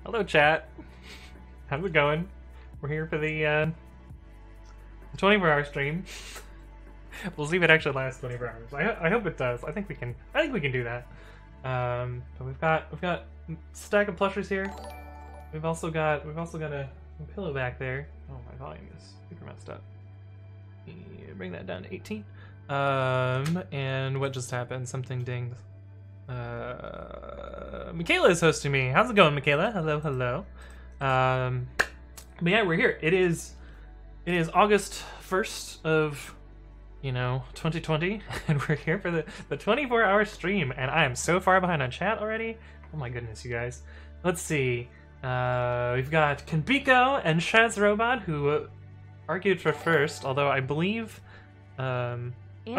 Hello, chat. How's it going? We're here for the 24-hour stream. We'll see if it actually lasts 24 hours. I hope it does. I think we can do that. But we've got a stack of plushies here. We've also got a pillow back there. Oh, my volume is super messed up. Bring that down to 18. And what just happened? Something dinged. Michaela is hosting me. How's it going, Michaela? Hello, hello. But yeah, we're here. It is August 1st of 2020, and we're here for the 24-hour stream, and I am so far behind on chat already. Oh my goodness, you guys. Let's see. We've got Kanbiko and Shaz Robot, who argued for first, although I believe oh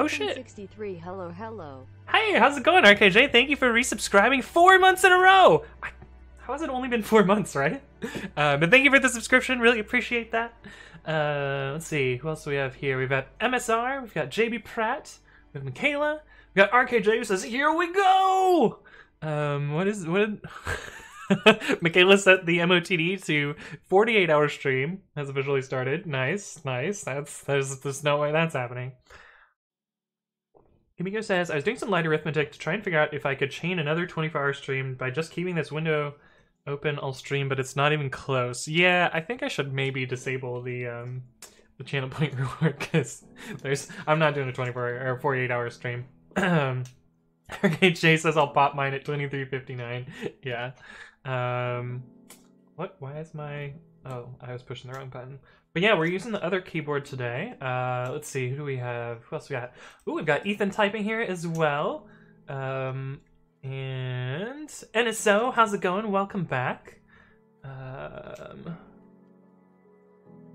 shit. 63, hello, hello. Hey, how's it going, RKJ? Thank you for resubscribing 4 months in a row! How has it only been 4 months, right? But thank you for the subscription, really appreciate that. Let's see, who else do we have here? We've got MSR, we've got JB Pratt, we have Michaela, we got RKJ who says, here we go! Michaela set the MOTD to 48-hour stream, has officially started. Nice, nice. There's no way that's happening. Kimiko says, I was doing some light arithmetic to try and figure out if I could chain another 24-hour stream by just keeping this window open all stream, but it's not even close. Yeah, I think I should maybe disable the channel point reward, because I'm not doing a 24 or 48-hour stream. RKJ says I'll pop mine at 23:59. Yeah. What? Why is my... Oh, I was pushing the wrong button. But yeah, we're using the other keyboard today. Let's see, who do we have? Who else we got? Ooh, we've got Ethan typing here as well. And NSO, how's it going? Welcome back. Let's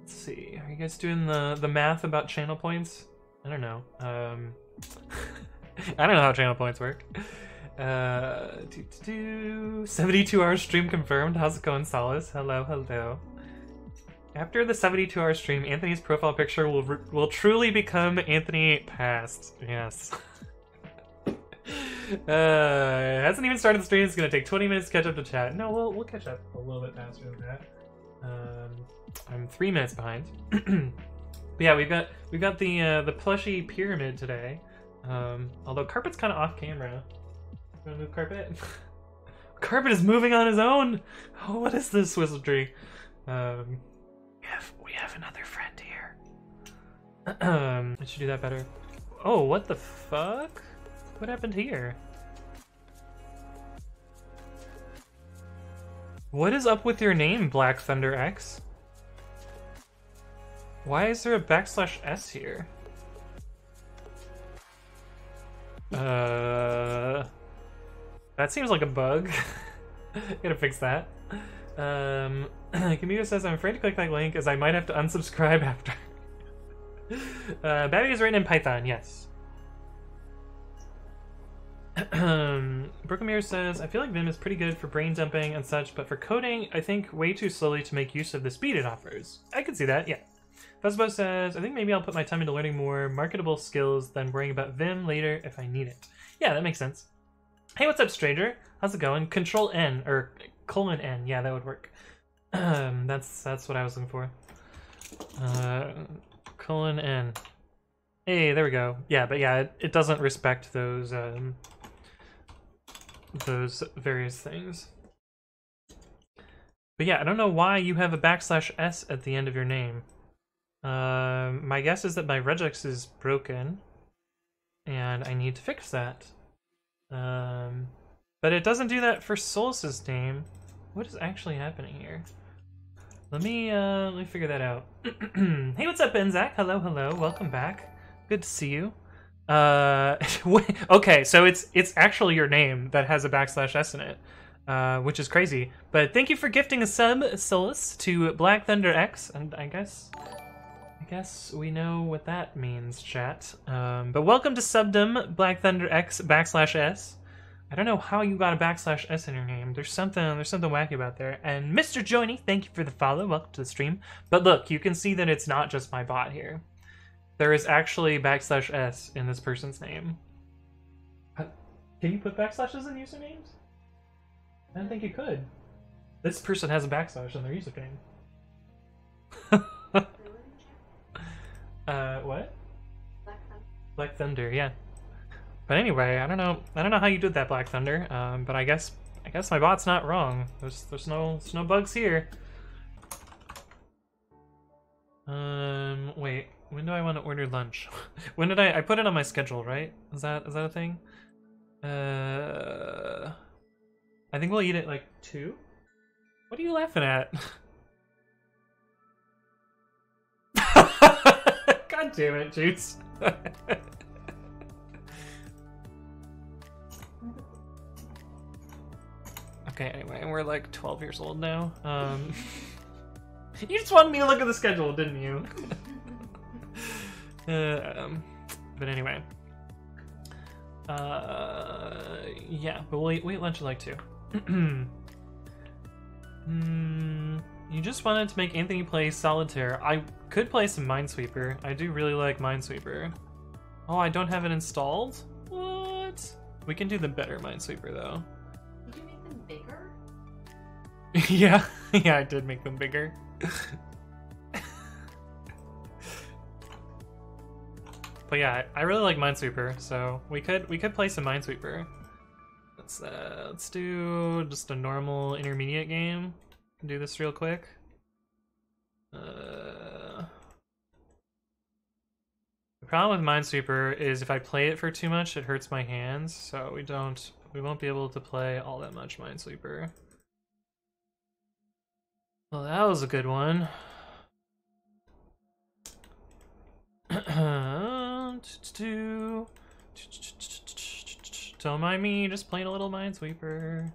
see, are you guys doing the math about channel points? I don't know. I don't know how channel points work. 72-hour stream confirmed. How's it going, Solace? Hello, hello. After the 72-hour stream, Anthony's profile picture will truly become Anthony Past. Yes. Hasn't even started the stream. It's gonna take 20 minutes to catch up to chat. No, we'll catch up a little bit faster than that. I'm 3 minutes behind. But yeah, we've got the plushie pyramid today. Although Carpet's kind of off camera. You wanna move Carpet? Carpet is moving on his own. Oh, what is this wizardry? We have another friend here. I should do that better. Oh, what the fuck? What happened here? What is up with your name, Black Thunder X? Why is there a \s here? That seems like a bug. Gotta fix that. Kamiko says, I'm afraid to click that link as I might have to unsubscribe after. Babby is written in Python, yes. Brookemere says, I feel like Vim is pretty good for brain dumping and such, but for coding, I think way too slowly to make use of the speed it offers. I could see that, yeah. Fuzbo says, I think maybe I'll put my time into learning more marketable skills than worrying about Vim later if I need it. Yeah, that makes sense. Hey, what's up, stranger? How's it going? Control N, or :N, yeah, that would work. That's what I was looking for. :N. Hey, there we go. Yeah, but yeah, it doesn't respect those various things. But yeah, I don't know why you have a \s at the end of your name. My guess is that my regex is broken, and I need to fix that. But it doesn't do that for Solus's name. What is actually happening here? Let me figure that out. Hey, what's up, Benzak? Hello, hello. Welcome back. Good to see you. Okay, so it's actually your name that has a \s in it, which is crazy. But thank you for gifting a sub, Solus, to Black Thunder X, and I guess we know what that means, chat. But welcome to Subdom, Black Thunder X \s. I don't know how you got a \s in your name. There's something wacky about there. And Mr. Joiny, thank you for the follow. Welcome to the stream. But look, you can see that it's not just my bot here. There is actually \s in this person's name. Can you put \s in usernames? I don't think you could. This person has a backslash in their username. What? Black Thunder, yeah. But anyway, I don't know how you did that, Black Thunder. But I guess my bot's not wrong. There's no bugs here. Wait, when do I want to order lunch? When did I put it on my schedule, right? Is that a thing? I think we'll eat it like 2. What are you laughing at? God damn it, Juice. Okay, anyway, we're like 12 years old now. You just wanted me to look at the schedule, didn't you? But anyway. Yeah, but we'll eat lunch at like 2. You just wanted to make Anthony play Solitaire. I could play some Minesweeper. I do really like Minesweeper. Oh, I don't have it installed? What? We can do the better Minesweeper, though. Did you make them bigger? Yeah, yeah, I did make them bigger. But yeah, I really like Minesweeper, so we could play some Minesweeper. Let's do just a normal intermediate game. Do this real quick. The problem with Minesweeper is if I play it for too much, it hurts my hands, so we won't be able to play all that much Minesweeper. Well, that was a good one. Don't mind me, just playing a little Minesweeper.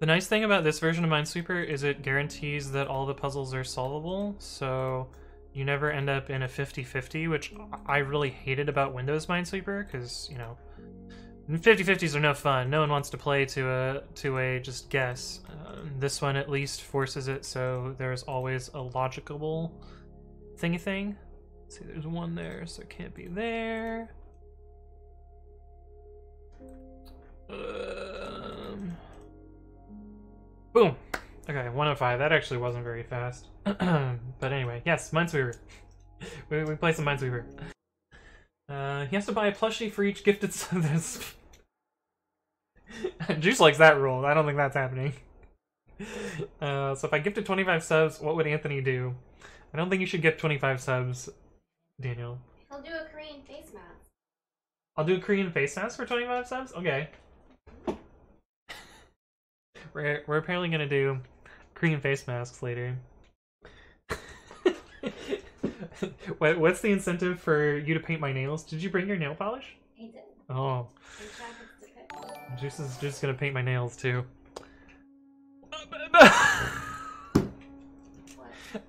The nice thing about this version of Minesweeper is it guarantees that all the puzzles are solvable, so you never end up in a 50-50, which I really hated about Windows Minesweeper, because, you know, 50-50s are no fun. No one wants to play to a just guess. This one at least forces it so there's always a logicable thingy thing. Let's see, there's one there, so it can't be there. Boom! Okay, 105. That actually wasn't very fast. But anyway, yes, Minesweeper. we play some Minesweeper. He has to buy a plushie for each gifted sub. Juice likes that rule. I don't think that's happening. So if I gifted 25 subs, what would Anthony do? I don't think you should gift 25 subs, Daniel. He'll do a Korean face mask. I'll do a Korean face mask for 25 subs? Okay. We're apparently gonna do Korean face masks later. What's the incentive for you to paint my nails? Did you bring your nail polish? He did. Oh. Juice is just gonna paint my nails too.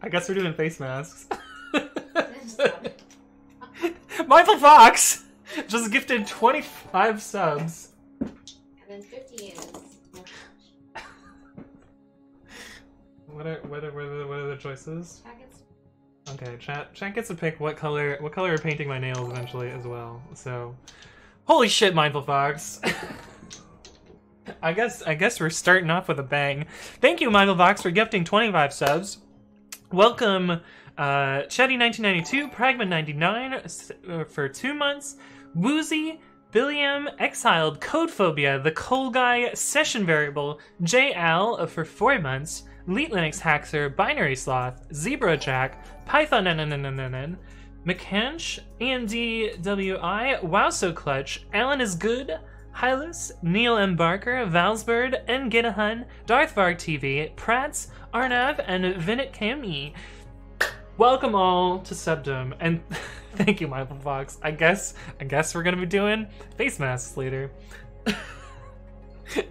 I guess we're doing face masks. MINDFULFOX just gifted 25 subs. And then 50 is What are the choices? Chat gets Okay, chat gets to pick what color we're painting my nails eventually as well. So, holy shit, MINDFULFOX. I guess we're starting off with a bang. Thank you, MINDFULFOX, for gifting 25 subs. Welcome, Chetty1992, Pragma99 for 2 months, Woozy, Billiam, Exiled, Codephobia, The Coal Guy, Session Variable, JAL for 4 months, Leet Linux Haxer, Binary Sloth, Zebra Jack, Python NNNNN, McCanch, AMDWI, Wow So Clutch, Alan is Good, Hylas, Neil M. Barker, Valsbird, Ngitahun, Darthvarg TV, Prats, Arnav, and Vinit KME. Welcome all to Subdom, and thank you, MINDFULFOX. I guess we're gonna be doing face masks later.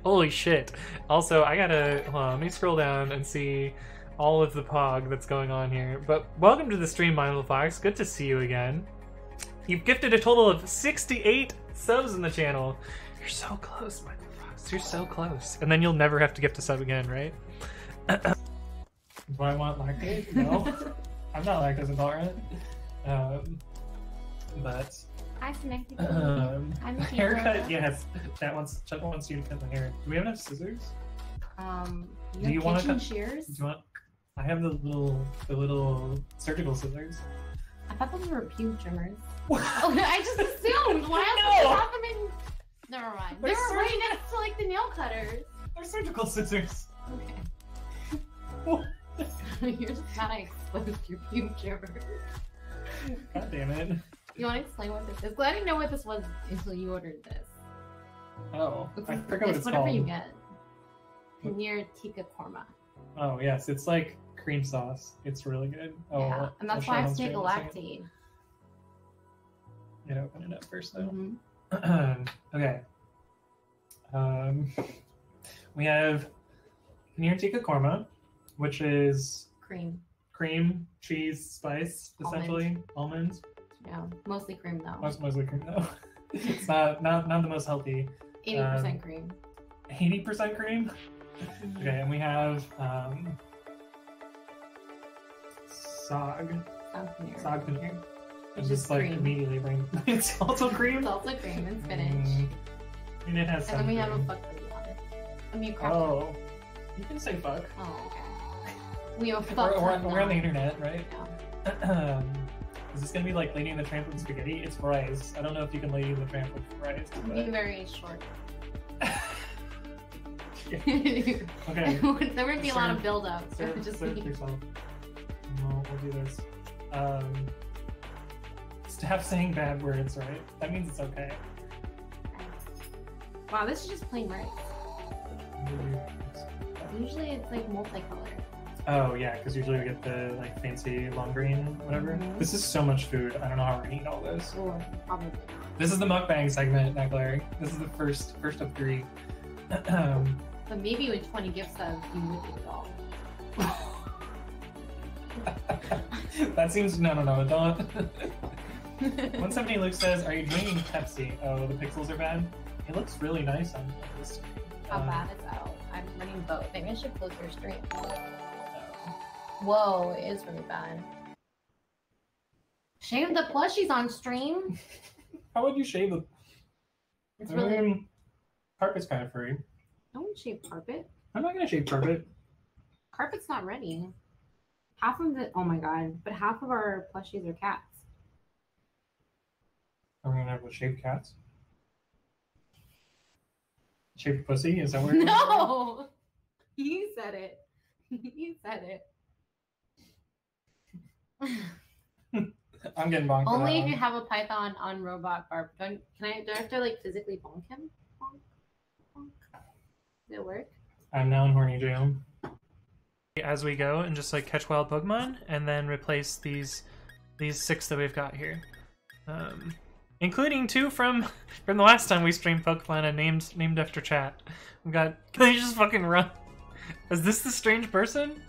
Holy shit. Also, I gotta, hold on, let me scroll down and see all of the pog that's going on here. But welcome to the stream, MINDFULFOX. Good to see you again. You've gifted a total of 68 subs in the channel. You're so close, MINDFULFOX. You're so close. And then you'll never have to gift a sub again, right? Do I want lactate? No. I'm not lactose intolerant. But Hi, Connected. I'm Haircut, yes. Chuck wants you to cut the hair. Do we have enough scissors? Do you want kitchen shears? Do you want? I have the little surgical scissors. I thought those were pubic trimmers. Oh, I just assumed. Why else would you have them in? Never mind. They were right next to like the nail cutters. They're surgical scissors. Okay. You're just kind of exposed your pubic trimmer. God damn it. You want to explain what this is? Well, I didn't know what this was until you ordered this. Oh, I forgot what it's whatever called. You get. Paneer tikka korma. Oh yes, it's like cream sauce. It's really good. Oh, yeah, and that's why I have to take a lactate. You gotta open it up first though. Mm-hmm. Okay. We have paneer tikka korma, which is cream, cheese, spice, essentially almonds. Yeah, mostly cream though. Mostly cream though. It's not the most healthy. 80% cream. 80% cream. Okay, and we have sog paneer. It's just like cream. Immediately bring. It's also cream. It's also cream and spinach. And it has. And then we have a fuck buddy on it. I mean, oh, you can say fuck. Oh, okay. We have a fuck. We're on the internet, right? Yeah. Is this gonna be like Lady in the Tramp with spaghetti? It's rice. I don't know if you can Lady in the Tramp with rice. But... Be very short. Okay. There would be a lot of build-up. So just serve yourself. We'll do this. Stop saying bad words, right? That means it's okay. Wow, this is just plain rice. Usually it's like multicolored. Oh yeah, because usually we get the like fancy long green, whatever. Mm-hmm. This is so much food. I don't know how we're gonna eat all this. Oh, probably. This is the mukbang segment, not glaring. This is the first of 3. But maybe with 20 gift subs, you would eat it all. That seems no, don't. 170 Luke says, "Are you drinking Pepsi?" Oh, the pixels are bad. It looks really nice on this screen. How bad is out? I'm running both. Maybe I should close your stream. Whoa, it is really bad. Shave the plushies on stream. How would you shave the? It's really. Carpet's kind of free. I won't shave carpet. I'm not gonna shave carpet. Carpet's not ready. Half of the. Oh my god! But half of our plushies are cats. Are we gonna have shaved cats? Shaved pussy? Is that where? No. You said it. You said it. I'm getting bonked. Only if you have a python on robot barb. Do I have to like physically bonk him? Bonk. Does it work? I'm now in horny jail. As we go and just like catch wild Pokemon and then replace these 6 that we've got here. Including 2 from the last time we streamed Pokemon and named after chat. We got. Can they just fucking run? Is this the strange person?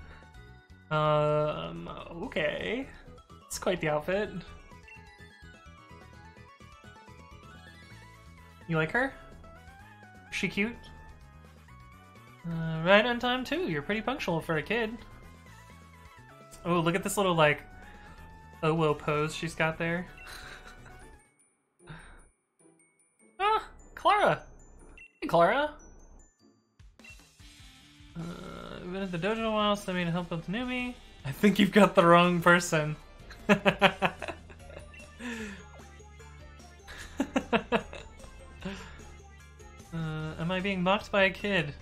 Okay. It's quite the outfit. You like her? Is she cute? Right on time too. You're pretty punctual for a kid. Oh, look at this little like Owo pose she's got there. Ah, Klara. Hey, Klara. I've been at the dojo a while, so I made a help with the newbie. I think you've got the wrong person. Am I being mocked by a kid?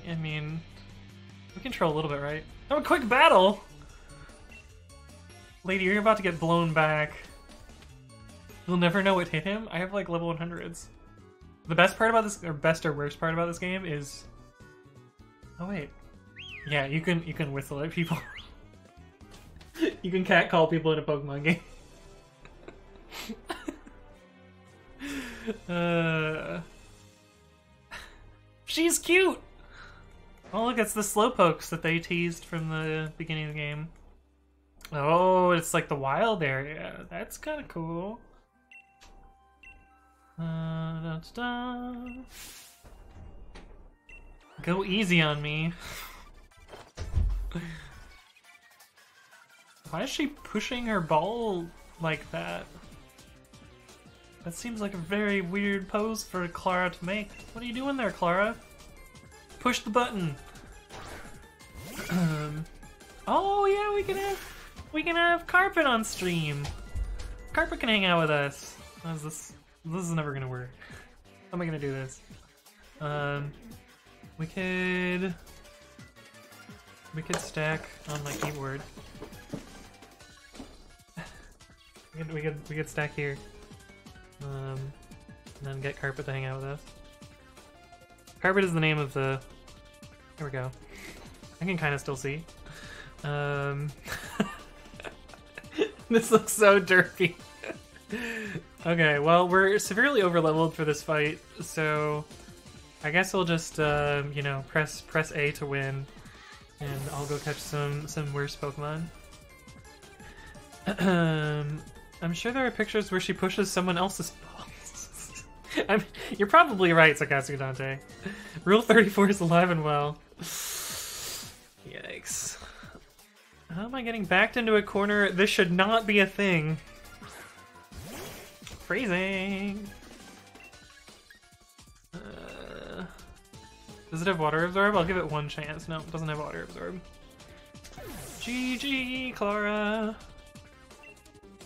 I mean, we control a little bit, right? Oh, a quick battle! Lady, you're about to get blown back. You'll never know what hit him. I have like level 100s. The best part about this, or best or worst part about this game is... Oh wait. Yeah, you can whistle at people. You can catcall people in a Pokemon game. She's cute! Oh look, it's the Slowpokes that they teased from the beginning of the game. Oh, it's like the wild area. That's kind of cool. Go easy on me. Why is she pushing her ball like that? That seems like a very weird pose for Clara to make. What are you doing there, Clara? Push the button. Oh yeah, we can have Carpet on stream. Carpet can hang out with us. How's this? This is never gonna work. How am I gonna do this? We could stack on my keyboard. We could stack here. And then get Carpet to hang out with us. Carpet is the name of the... There we go. I can kind of still see. This looks so derpy. Okay, well, we're severely overleveled for this fight, so I guess we'll just, you know, press A to win, and I'll go catch some worse Pokemon. I'm sure there are pictures where she pushes someone else's balls. You're probably right, Sakasu Dante. Rule 34 is alive and well. Yikes. How am I getting backed into a corner? This should not be a thing. Freezing! Does it have water absorb? I'll give it one chance. No, it doesn't have water absorb. GG, Clara!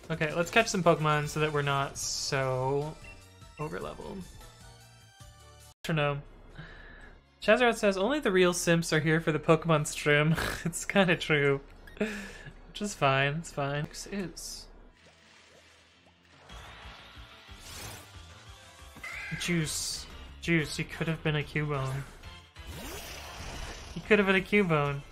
Okay, let's catch some Pokemon so that we're not so overleveled. Metronome. Chazaroth says, only the real simps are here for the Pokemon stream. It's kind of true. Which is fine, it's fine. Is. Juice. Juice, he could have been a CUBONE. He could have been a CUBONE.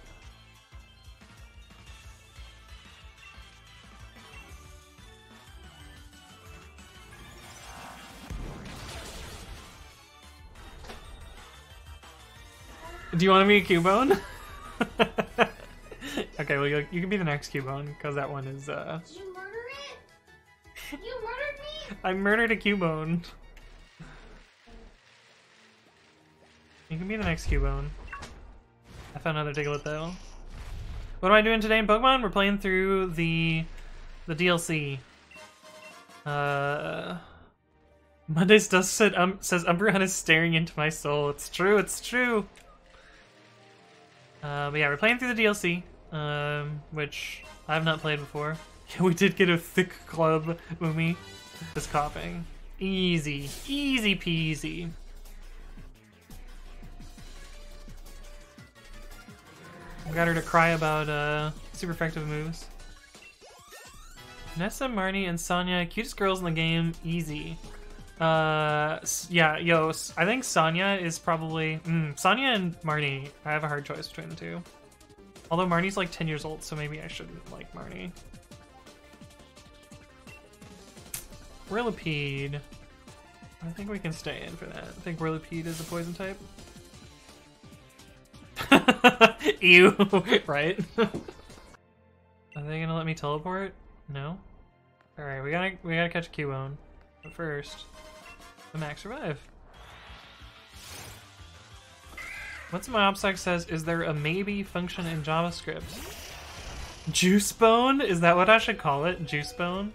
Do you want to be a CUBONE? Okay, well you can be the next CUBONE, because that one is Did you murder it? You murdered me? I murdered a CUBONE. You can be the next CUBONE. I found another Diglett though. What am I doing today in Pokemon? We're playing through the DLC. Mondays does says Umbreon is staring into my soul. It's true, it's true. But yeah, we're playing through the DLC, which I've not played before. We did get a thick club, Umi. Just coughing. Easy. Easy peasy. We got her to cry about super effective moves. Nessa, Marnie, and Sonya, cutest girls in the game, easy. Yeah, yo, I think Sonya is probably... Sonya and Marnie, I have a hard choice between the two. Although Marnie's like 10 years old, so maybe I shouldn't like Marnie. Whirlipede. I think we can stay in for that. I think Whirlipede is a poison type. Ew, right? Are they gonna let me teleport? No? Alright, we gotta catch a CUBONE. But first, the max survive. What's my obstacle says, is there a maybe function in JavaScript? Juicebone? Is that what I should call it? Juicebone?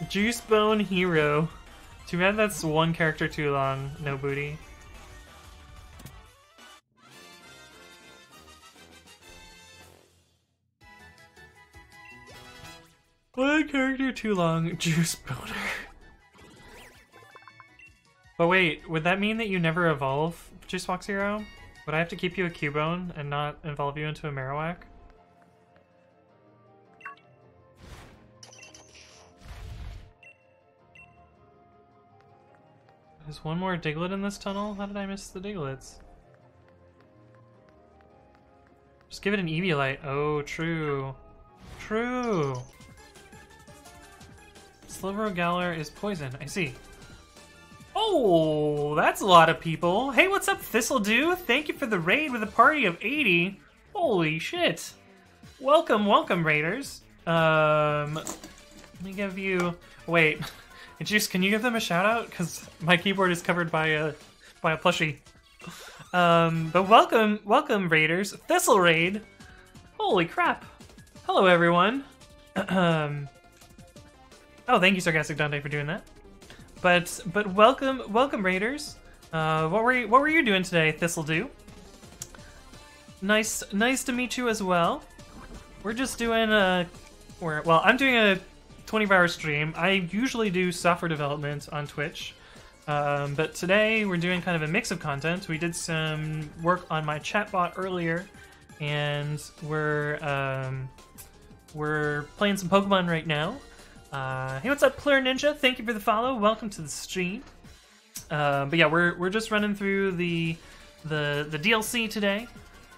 Juicebone hero. Too bad that's one character too long. No booty. One character too long. Juice boner. But wait, would that mean that you never evolve, Juiceboxhero? Would I have to keep you a CUBONE and not evolve you into a Marowak? There's one more Diglett in this tunnel? How did I miss the Diglets? Just give it an Eviolite. Oh, true. True! Slivero is poison. I see. Oh, that's a lot of people. Hey, what's up, Thistledew? Thank you for the raid with a party of 80. Holy shit. Welcome, welcome, raiders. Let me give you... Wait. Juice, can you give them a shout out? Because my keyboard is covered by a plushie. But welcome raiders. Thistle raid. Holy crap. Hello everyone. Oh, thank you, Sarcastic Dante, for doing that. But welcome raiders. What were you doing today, Thistledew? Nice to meet you as well. We're just doing I'm doing a 24-hour stream. I usually do software development on Twitch. But today we're doing kind of a mix of content. We did some work on my chatbot earlier, and we're playing some Pokemon right now. Hey, what's up, Plur Ninja? Thank you for the follow. Welcome to the stream. But yeah, we're just running through the DLC today.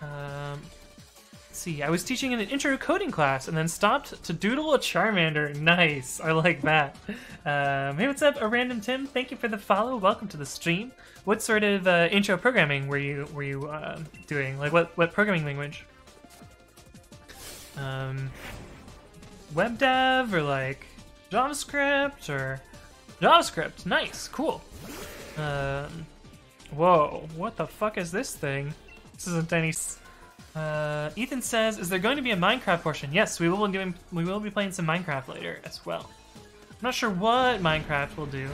Let's see, I was teaching in an intro coding class and then stopped to doodle a Charmander. Nice, I like that. Hey, what's up, a random Tim? Thank you for the follow. Welcome to the stream. What sort of intro programming were you doing? Like what programming language? Web dev or like JavaScript or JavaScript? Nice, cool. Whoa, what the fuck is this thing? This is a tiny. Ethan says, "Is there going to be a Minecraft portion?" Yes, we will be playing some Minecraft later as well. I'm not sure what Minecraft we'll do,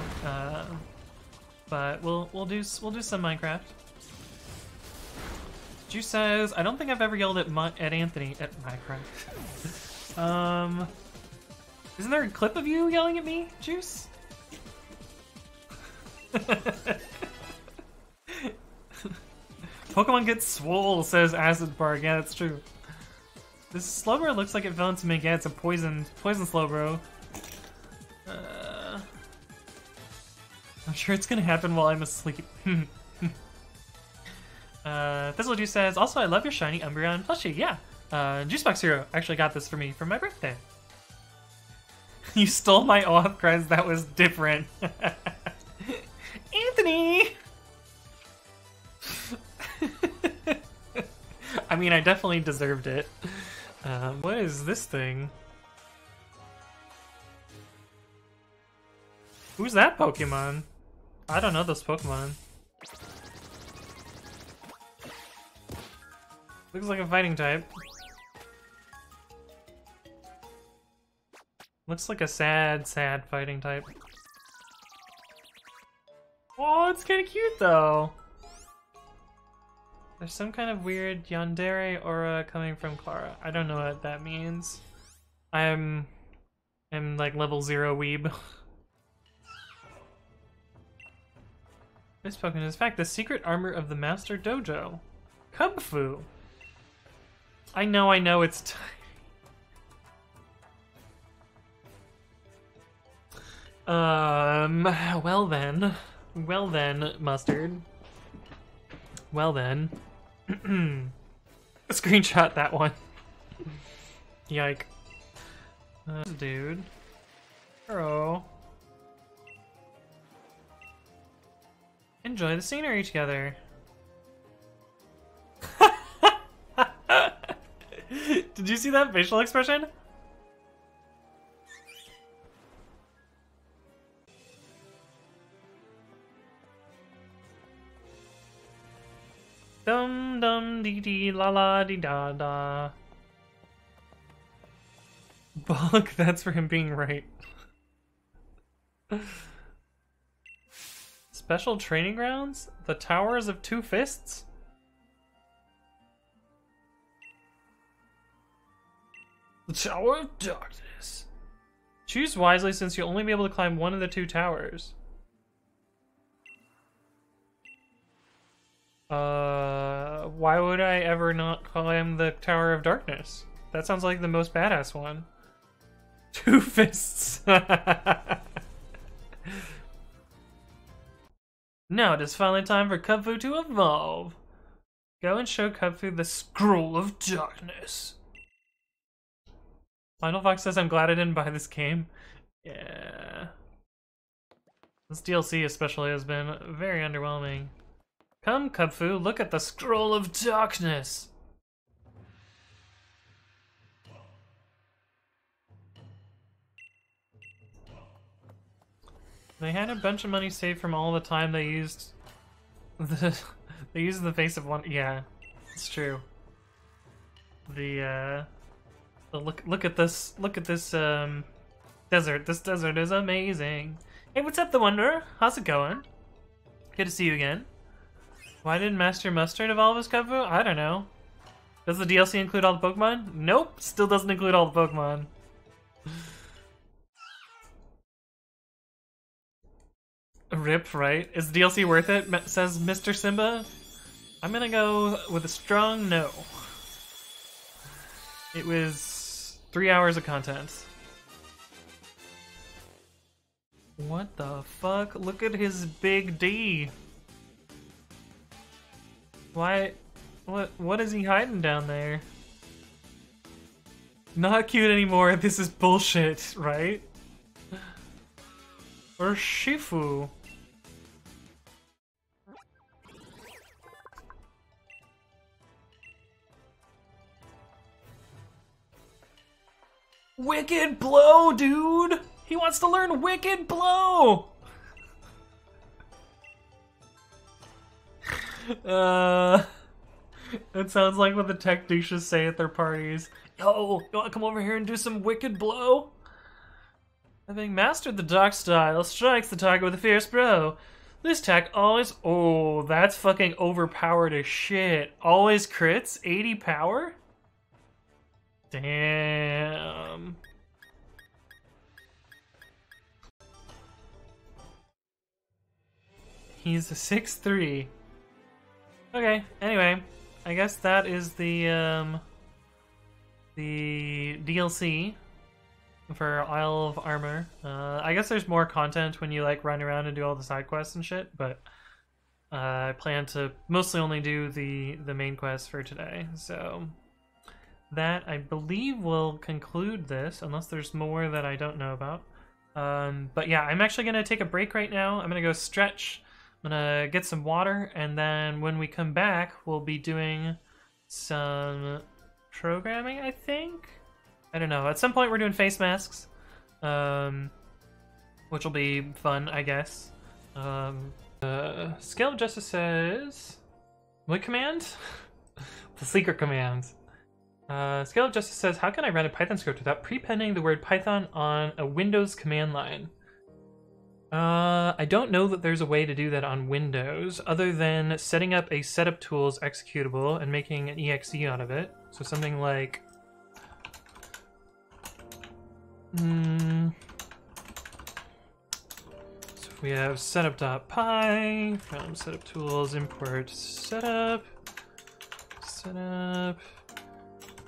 but we'll do some Minecraft. Juice says, "I don't think I've ever yelled at Anthony at Minecraft." Isn't there a clip of you yelling at me, Juice? Pokemon gets swole, says Acid Bark. Yeah, that's true. This Slowbro looks like it fell into me. Yeah, it's a poison Slowbro. I'm sure it's gonna happen while I'm asleep. Thistledew says, "Also, I love your shiny Umbreon plushie." Yeah, Juiceboxhero actually got this for me for my birthday. You stole my auth, Krez. That was different. Anthony! I mean, I definitely deserved it. What is this thing? Who's that Pokemon? I don't know those Pokemon. Looks like a fighting type. Looks like a sad fighting type. Oh, it's kind of cute though. There's some kind of weird yandere aura coming from Klara. I don't know what that means. I'm like level 0 weeb. This Pokemon is in fact the secret armor of the Master Dojo. Kubfu. I know it's tiny. Well then, Mustard. Well then. Screenshot that one. Yike. Dude. Hello. Enjoy the scenery together. Did you see that facial expression? Dum dum dee dee la la dee da da. Bulk, that's for him being right. Special training grounds? The Towers of Two Fists? The Tower of Darkness. Choose wisely since you'll only be able to climb one of the two towers. Why would I ever not climb the Tower of Darkness? That sounds like the most badass one. Two Fists. Now it is finally time for Kubfu to evolve. Go and show Kubfu the Scroll of Darkness. MINDFULFOX says, "I'm glad I didn't buy this game." Yeah. This DLC especially has been very underwhelming. Come, Kubfu, look at the Scroll of Darkness! They had a bunch of money saved from all the time they used They use the face of one. Yeah, it's true. Look at this desert. This desert is amazing. Hey, what's up, the Wanderer? How's it going? Good to see you again. Why didn't Master Mustard evolve his kubfu? I don't know. Does the DLC include all the Pokemon? Nope, still doesn't include all the Pokemon. Rip, right? Is DLC worth it? Says Mr. Simba. I'm gonna go with a strong no. It was 3 hours of content. What the fuck? Look at his big D. Why? What is he hiding down there? Not cute anymore. This is bullshit, right? Or Shifu. Wicked Blow, dude! He wants to learn Wicked Blow! It sounds like what the tech douches say at their parties. Yo, you wanna come over here and do some Wicked Blow? Having mastered the dark style, strikes the target with a fierce blow. This tech always... Oh, that's fucking overpowered as shit. Always crits? 80 power? Damn. He's a 6'3". Okay, anyway. I guess that is the DLC for Isle of Armor. I guess there's more content when you like run around and do all the side quests and shit, but I plan to mostly only do the main quest for today, so... That, I believe, will conclude this, unless there's more that I don't know about. But yeah, I'm actually going to take a break right now. I'm going to go stretch. I'm going to get some water, and then when we come back, we'll be doing some programming, I think? I don't know. At some point, we're doing face masks, which will be fun, I guess. Scale of Justice says... What command? The secret command. Scale of Justice says, how can I run a Python script without prepending the word Python on a Windows command line? I don't know that there's a way to do that on Windows, other than setting up a setup tools executable and making an exe out of it. So something like... So if we have setup.py, from setup tools, import setup,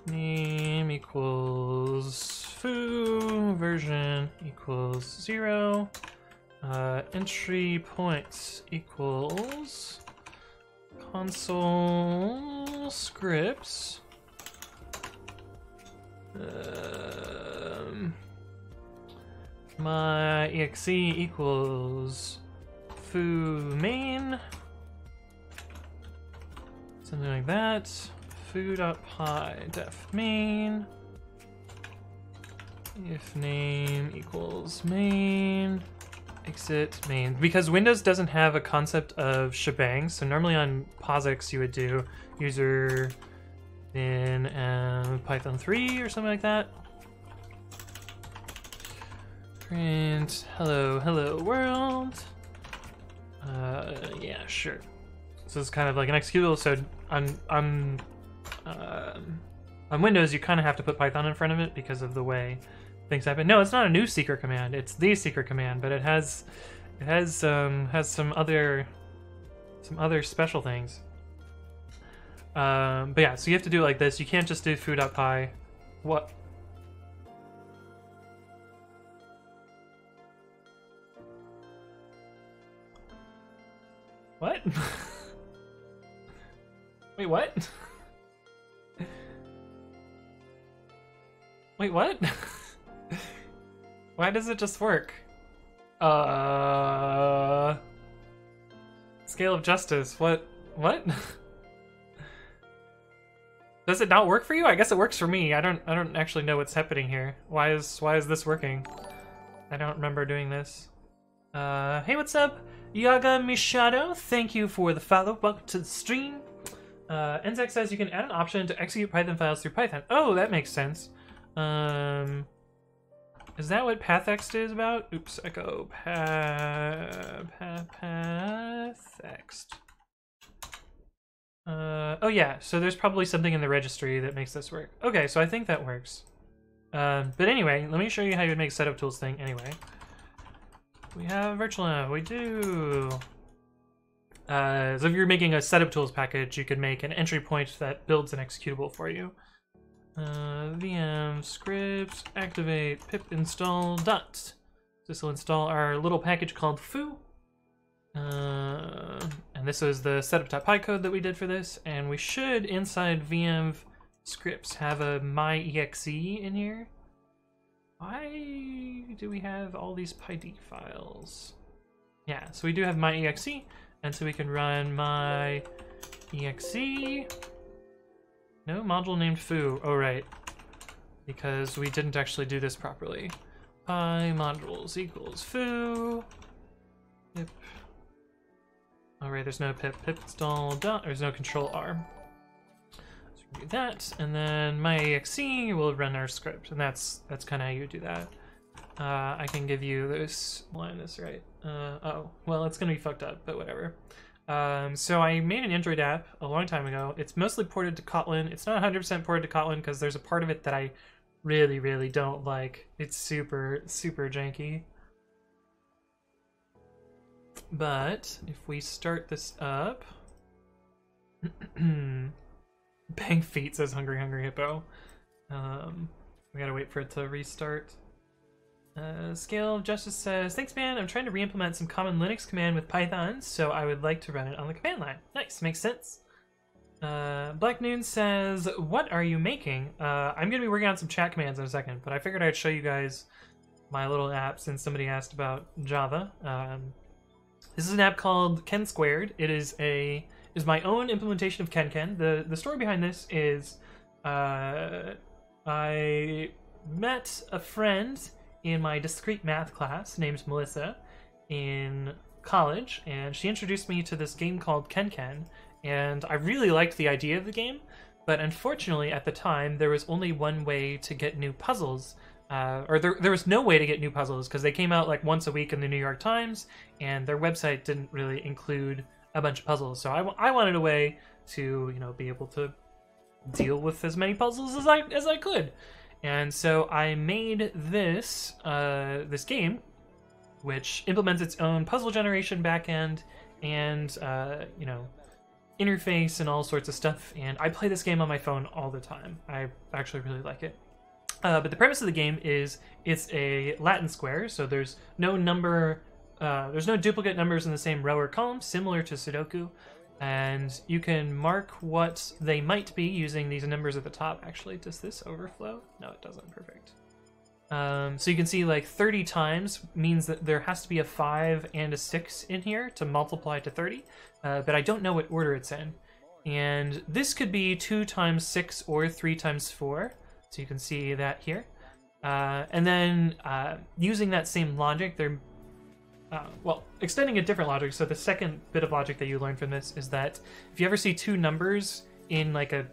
name equals foo, version equals 0, entry points equals console scripts, my exe equals foo main, something like that. Foo.py def main, if name equals main, exit main. Because Windows doesn't have a concept of shebang, so normally on POSIX you would do user in Python 3 or something like that. Print hello world. Yeah, sure. So it's kind of like an executable. So on Windows, you kind of have to put Python in front of it because of the way things happen. No, it's not a new secret command. It's the secret command, but it has some other special things. But yeah, so you have to do it like this. You can't just do foo.py. What? What? Wait, what? Wait, what? Why does it just work? Scale of Justice, what? Does it not work for you? I guess it works for me. I don't actually know what's happening here. Why is this working? I don't remember doing this. Hey, what's up? Yaga Mishado, thank you for the follow. Welcome to the stream. NZX says you can add an option to execute Python files through Python. Oh, that makes sense. Is that what pathxt is about? Oops, echo pathxt. Oh yeah, so there's probably something in the registry that makes this work. Okay, so I think that works. But anyway, let me show you how you would make setup tools thing anyway. We have virtual, we do. So if you're making a setup tools package, you could make an entry point that builds an executable for you. VM scripts activate pip install dot. This will install our little package called foo. And this is the setup.py code that we did for this, and we should inside VM scripts have a my.exe in here. Why do we have all these PyD files? Yeah, so we do have my.exe, and so we can run my.exe. No module named foo. Oh right, because we didn't actually do this properly. Py modules equals foo. Pip. All right, there's no pip install dot. There's no control R. So we do that, and then my.exe will run our script, and that's kind of how you do that. I can give you this line. This right. Oh, well, it's gonna be fucked up, but whatever. So I made an Android app a long time ago. It's mostly ported to Kotlin. It's not 100% ported to Kotlin because there's a part of it that I really don't like. It's super janky. But if we start this up, Bang Feet says Hungry Hippo. We gotta wait for it to restart. Scale of Justice says, thanks man, I'm trying to re-implement some common Linux command with Python, so I would like to run it on the command line. Nice, makes sense. Black Noon says, what are you making? I'm gonna be working on some chat commands in a second, but I figured I'd show you guys my little app since somebody asked about Java. This is an app called Ken Squared. It is my own implementation of KenKen. The story behind this is I met a friend in my discrete math class named Melissa in college, and she introduced me to this game called KenKen, and I really liked the idea of the game, but unfortunately at the time there was only one way to get new puzzles, or there was no way to get new puzzles because they came out like once a week in the New York Times, and their website didn't really include a bunch of puzzles, so I wanted a way to, you know, be able to deal with as many puzzles as I could. And so I made this this game, which implements its own puzzle generation backend and you know, interface and all sorts of stuff. And I play this game on my phone all the time. I actually really like it. But the premise of the game is it's a Latin square, so there's no duplicate numbers in the same row or column, similar to Sudoku. And you can mark what they might be using these numbers at the top. Actually, does this overflow? No, it doesn't. Perfect. So you can see like 30 times means that there has to be a 5 and a 6 in here to multiply to 30. But I don't know what order it's in. And this could be 2 times 6 or 3 times 4. So you can see that here. And then using that same logic, well, extending a different logic, so the second bit of logic that you learn from this is that if you ever see 2 numbers in like a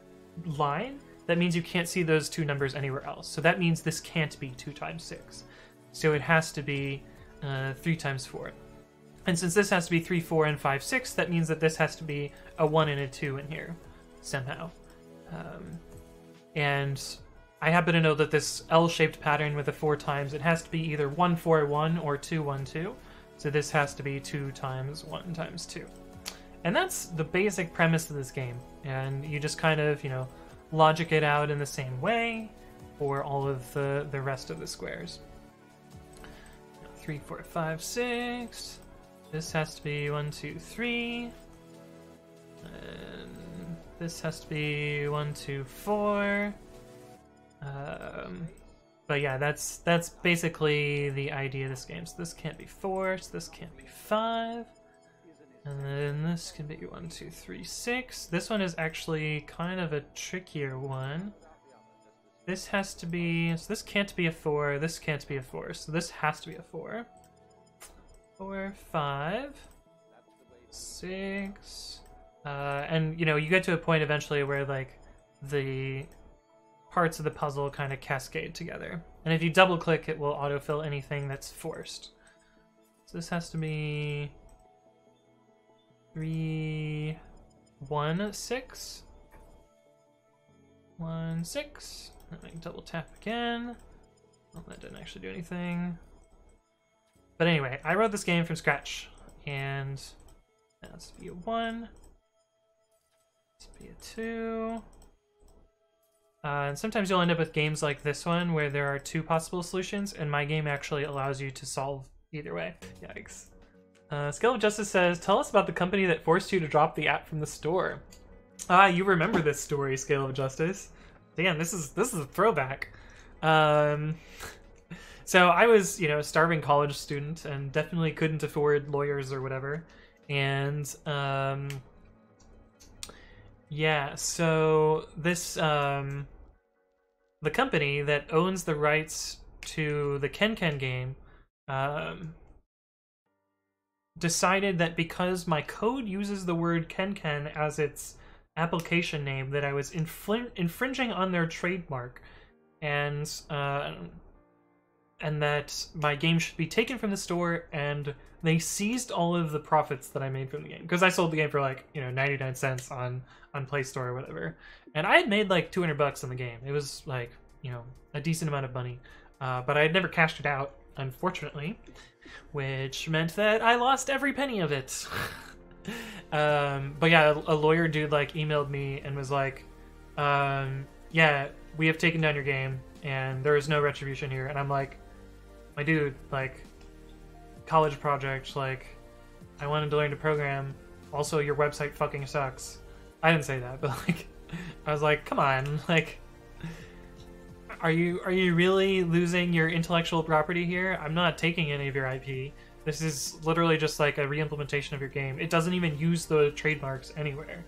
line, that means you can't see those 2 numbers anywhere else. So that means this can't be 2 times 6. So it has to be 3 times 4. And since this has to be 3, 4, and 5, 6, that means that this has to be a 1 and a 2 in here somehow. And I happen to know that this L-shaped pattern with the 4 times, it has to be either 1, 4, 1 or 2, 1, 2. So this has to be 2 times 1 times 2. And that's the basic premise of this game. And you just kind of, you know, logic it out in the same way for all of the rest of the squares. 3, 4, 5, 6. This has to be 1, 2, 3. And this has to be 1, 2, 4. But yeah, that's basically the idea of this game. So this can't be 4, so this can't be 5. And then this can be 1, 2, 3, 6. This one is actually kind of a trickier one. This has to be, so this can't be a 4, this can't be a 4, so this has to be a 4. 4, 5. 6. And you know, you get to a point eventually where like the parts of the puzzle kind of cascade together. And if you double click, it will autofill anything that's forced. So this has to be 3, 1, 6. 1, 6. Let me double tap again. Well, that didn't actually do anything. But anyway, I wrote this game from scratch, and that's be a 1. Let's be a 2. And sometimes you'll end up with games like this one where there are 2 possible solutions, and my game actually allows you to solve either way. Yikes. Scale of Justice says, tell us about the company that forced you to drop the app from the store. Ah, you remember this story, Scale of Justice. Damn, this is a throwback. So I was, you know, a starving college student and definitely couldn't afford lawyers or whatever. And yeah, so this the company that owns the rights to the Ken game decided that because my code uses the word Ken as its application name, that I was infringing on their trademark, and that my game should be taken from the store, and they seized all of the profits that I made from the game, because I sold the game for like, you know, 99 cents on Play Store or whatever, and I had made like $200 on the game. It was like, you know, a decent amount of money, but I had never cashed it out, unfortunately, which meant that I lost every penny of it. But yeah, a lawyer dude like emailed me and was like, yeah, we have taken down your game and there is no retribution here. And I'm like, my dude, like, college project, like, I wanted to learn to program. Also, your website fucking sucks. I didn't say that, but like, I was like, come on, like, are you really losing your intellectual property here? I'm not taking any of your IP. This is literally just like a re-implementation of your game. It doesn't even use the trademarks anywhere.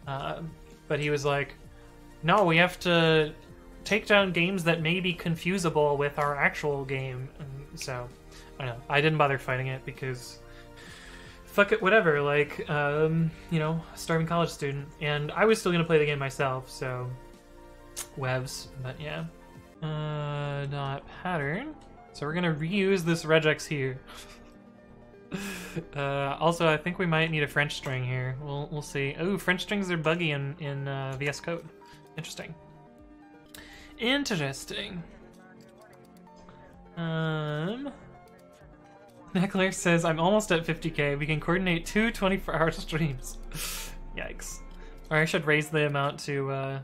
But he was like, no, we have to take down games that may be confusable with our actual game. And so, I don't know. I didn't bother fighting it because fuck it, whatever. Like, you know, starving college student. And I was still going to play the game myself, so webs. But yeah. Dot pattern. So we're going to reuse this regex here. Also, I think we might need a French string here. We'll see. Oh, French strings are buggy in VS Code. Interesting. Interesting. Neckler says, I'm almost at 50k. We can coordinate 2 24-hour streams. Yikes. Or I should raise the amount to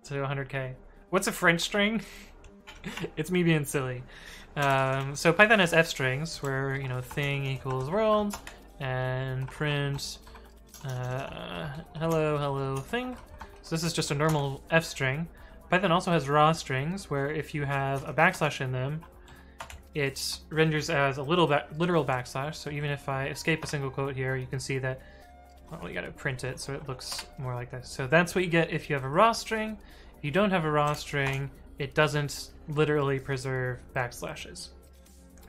100k. What's a French string? It's me being silly. So Python has f strings where, you know, thing equals world and print hello thing. So this is just a normal f string. Python also has raw strings where if you have a backslash in them, it renders as a literal backslash. So even if I escape a single quote here, you can see that, well, we gotta print it so it looks more like this. So that's what you get if you have a raw string. If you don't have a raw string, it doesn't literally preserve backslashes.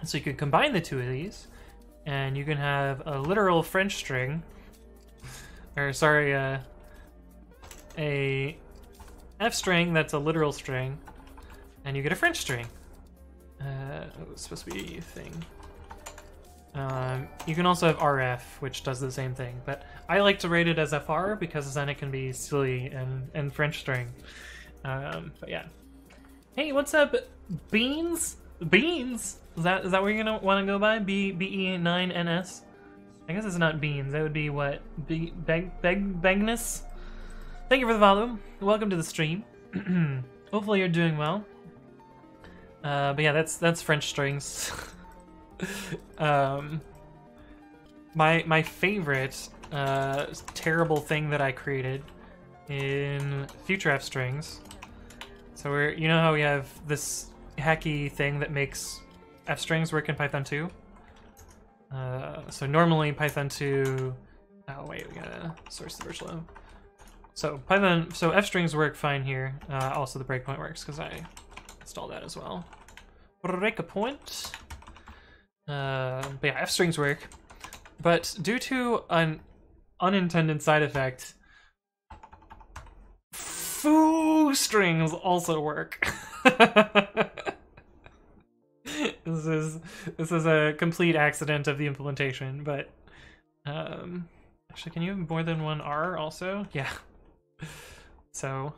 So you can combine the two of these, and you can have a literal French string, or sorry, a F string that's a literal string, and you get a French string. It's supposed to be a thing. You can also have RF, which does the same thing, but I like to rate it as FR because then it can be silly and French string. But yeah. Hey, what's up, Beans? Beans? Is that what you're gonna want to go by? BE9NS? I guess it's not Beans. That would be what? Begness? Thank you for the follow. Welcome to the stream. Hopefully you're doing well. But yeah, that's French strings. My favorite terrible thing that I created in future F strings. So you know how we have this hacky thing that makes F strings work in Python 2? So normally Python 2, oh wait, we gotta source the virtual. So F strings work fine here. Also the breakpoint works because I installed that as well. Breakpoint. But yeah, F strings work. But due to an unintended side effect, foo strings also work. This is a complete accident of the implementation, but actually, can you have more than one R also? Yeah. So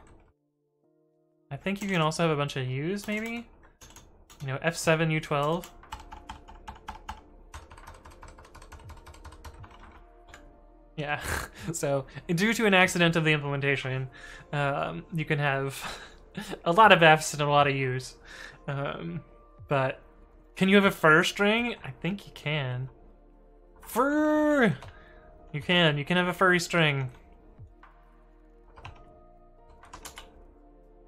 I think you can also have a bunch of U's, maybe? You know, F7, U12. Yeah, so due to an accident of the implementation, you can have a lot of F's and a lot of U's. But can you have a fur string? I think you can. Fur! You can have a furry string.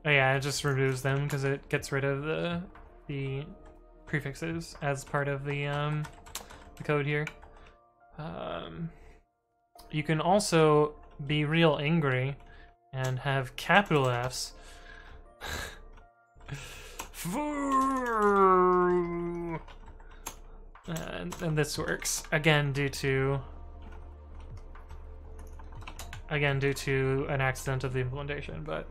Oh yeah, it just removes them because it gets rid of the prefixes as part of the code here. You can also be real angry and have capital F's. And this works again due to an accident of the implementation, but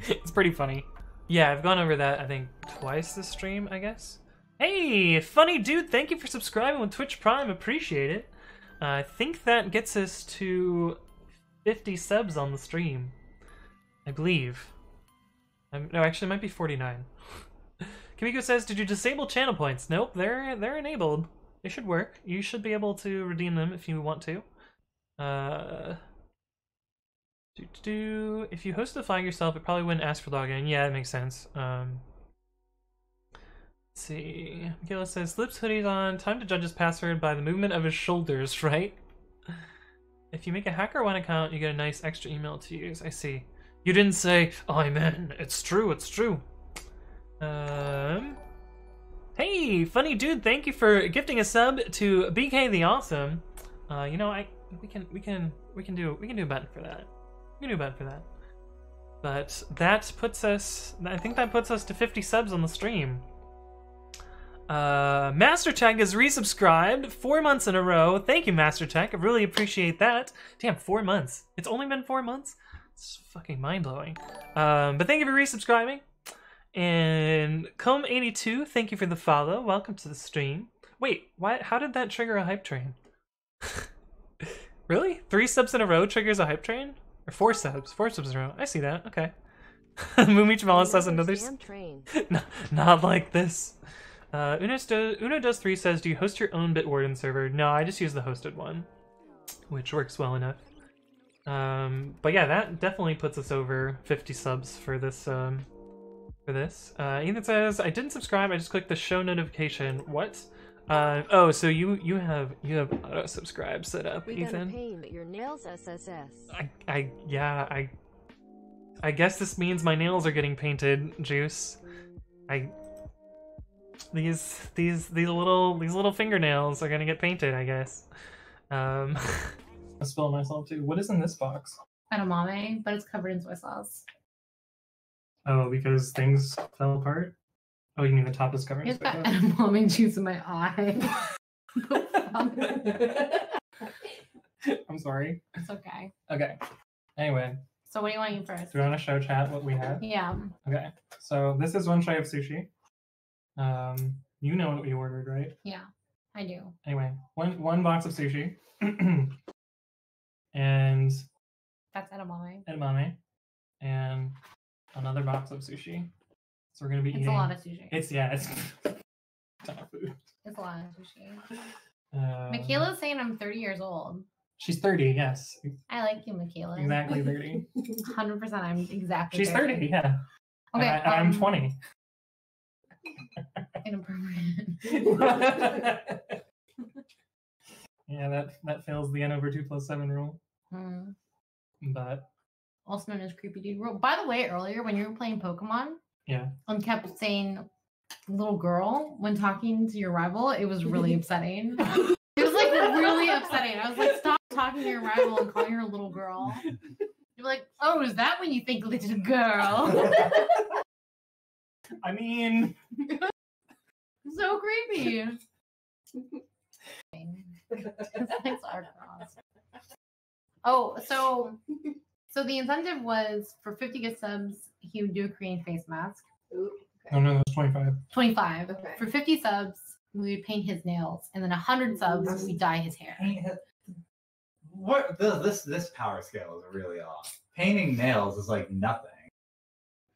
it's pretty funny. Yeah, I've gone over that I think twice this stream, I guess. Hey, funny dude, thank you for subscribing with Twitch Prime, appreciate it. I think that gets us to 50 subs on the stream, I believe. No, actually, it might be 49. Kimiko says, "Did you disable channel points?" Nope, they're enabled. They should work. You should be able to redeem them if you want to. If you host the flag yourself, it probably wouldn't ask for login. Yeah, it makes sense. Let's see. Michaela says, "Slips hoodies on. Time to judge his password by the movement of his shoulders, right?" If you make a HackerOne account, you get a nice extra email to use. I see. You didn't say, "I'm in." It's true. It's true. Hey, funny dude, thank you for gifting a sub to BK the Awesome. You know, we can do a button for that. We can do a button for that. But that puts us, I think that puts us to 50 subs on the stream. MasterTech is resubscribed 4 months in a row. Thank you, MasterTech. I really appreciate that. Damn, 4 months. It's only been 4 months? It's fucking mind-blowing. But thank you for resubscribing. And Comb82, thank you for the follow. Welcome to the stream. Wait, why? How did that trigger a hype train? Really? 3 subs in a row triggers a hype train? Or 4 subs? 4 subs in a row. I see that. Okay. Moomy Chamalis says another train. Not like this. Uno does 3 says, "Do you host your own Bitwarden server?" No, I just use the hosted one, which works well enough. But yeah, that definitely puts us over 50 subs for this. Ethan says, "I didn't subscribe. I just clicked the show notification." What? Oh, so you have auto subscribe set up, Ethan. Paint your nails, SSS. I guess this means my nails are getting painted, Juice. These little fingernails are gonna get painted, I guess. I spilled myself too. What is in this box? Edamame, but it's covered in soy sauce. Oh, because things fell apart? Oh, you mean the top is covered in It's soy got sauce? edamame juice in my eye. I'm sorry. It's okay. Okay. Anyway. So what do you want to eat first? Do you want to show chat what we have? Yeah. Okay. So this is one tray of sushi. You know what we ordered, right? Yeah, I do. Anyway, one box of sushi. And that's edamame. And another box of sushi. So we're gonna be eating. It's a lot of sushi. It's a ton of food. It's a lot of sushi. Michaela's saying I'm 30 years old. She's 30, yes. I like you, Michaela. Exactly 30. 100%, I'm exactly She's 30, yeah. Okay. And I'm 20. Inappropriate. Yeah, that fails the n/2+7 rule. But also known as creepy dude rule. By the way, earlier when you were playing Pokemon, yeah, and kept saying "little girl" when talking to your rival, it was really upsetting. It was like really upsetting. I was like, stop talking to your rival and calling her a little girl. You're like, oh, is that when you think little girl? I mean, so creepy. His legs are crossed. Oh, so the incentive was for 50 gift subs, he would do a Korean face mask. Ooh, Oh no, that's 25. 25. Okay. For 50 subs, we would paint his nails, and then 100 subs, we dye his hair. What this power scale is really off. Painting nails is like nothing.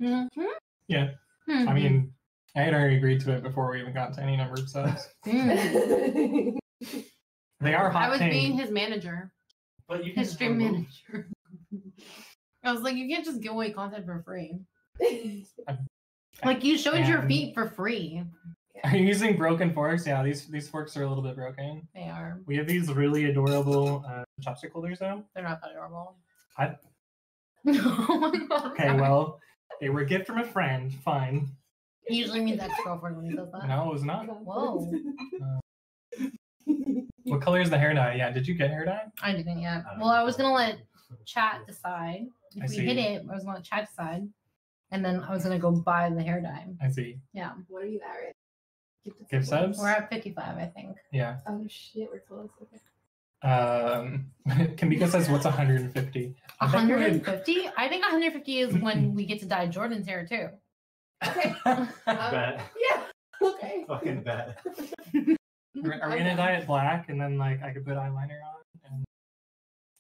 Mm-hmm. Yeah. Mm-hmm. I mean, I had already agreed to it before we even got to any number of subs. Mm. They are hot I was pink. being his manager, But you can his just stream remove- manager. I was like, you can't just give away content for free. Like, you showed your And- feet for free. Are you using broken forks? Yeah, these forks are a little bit broken. They are. We have these really adorable chopstick holders though. They're not that adorable. I- Oh my god. Okay, well, they were a gift from a friend. Fine. He usually means ex-girlfriend when he says that. No, it was not. Whoa. What color is the hair dye? Yeah, did you get hair dye? I didn't yet. I don't Well, I know. was gonna let chat decide. I If we see. hit it, I was gonna let chat decide. And then I was gonna go buy the hair dye. I see. Yeah. What are you at? Right? Gift subs? We're at 55, I think. Yeah. Oh shit, we're close. Okay. Kamika says, what's 150? I think we're- 150? I think 150 is when we get to dye Jordan's hair too. Okay. Bet. Yeah. Okay. Fucking bet. Are we gonna dye it black and then like I could put eyeliner on and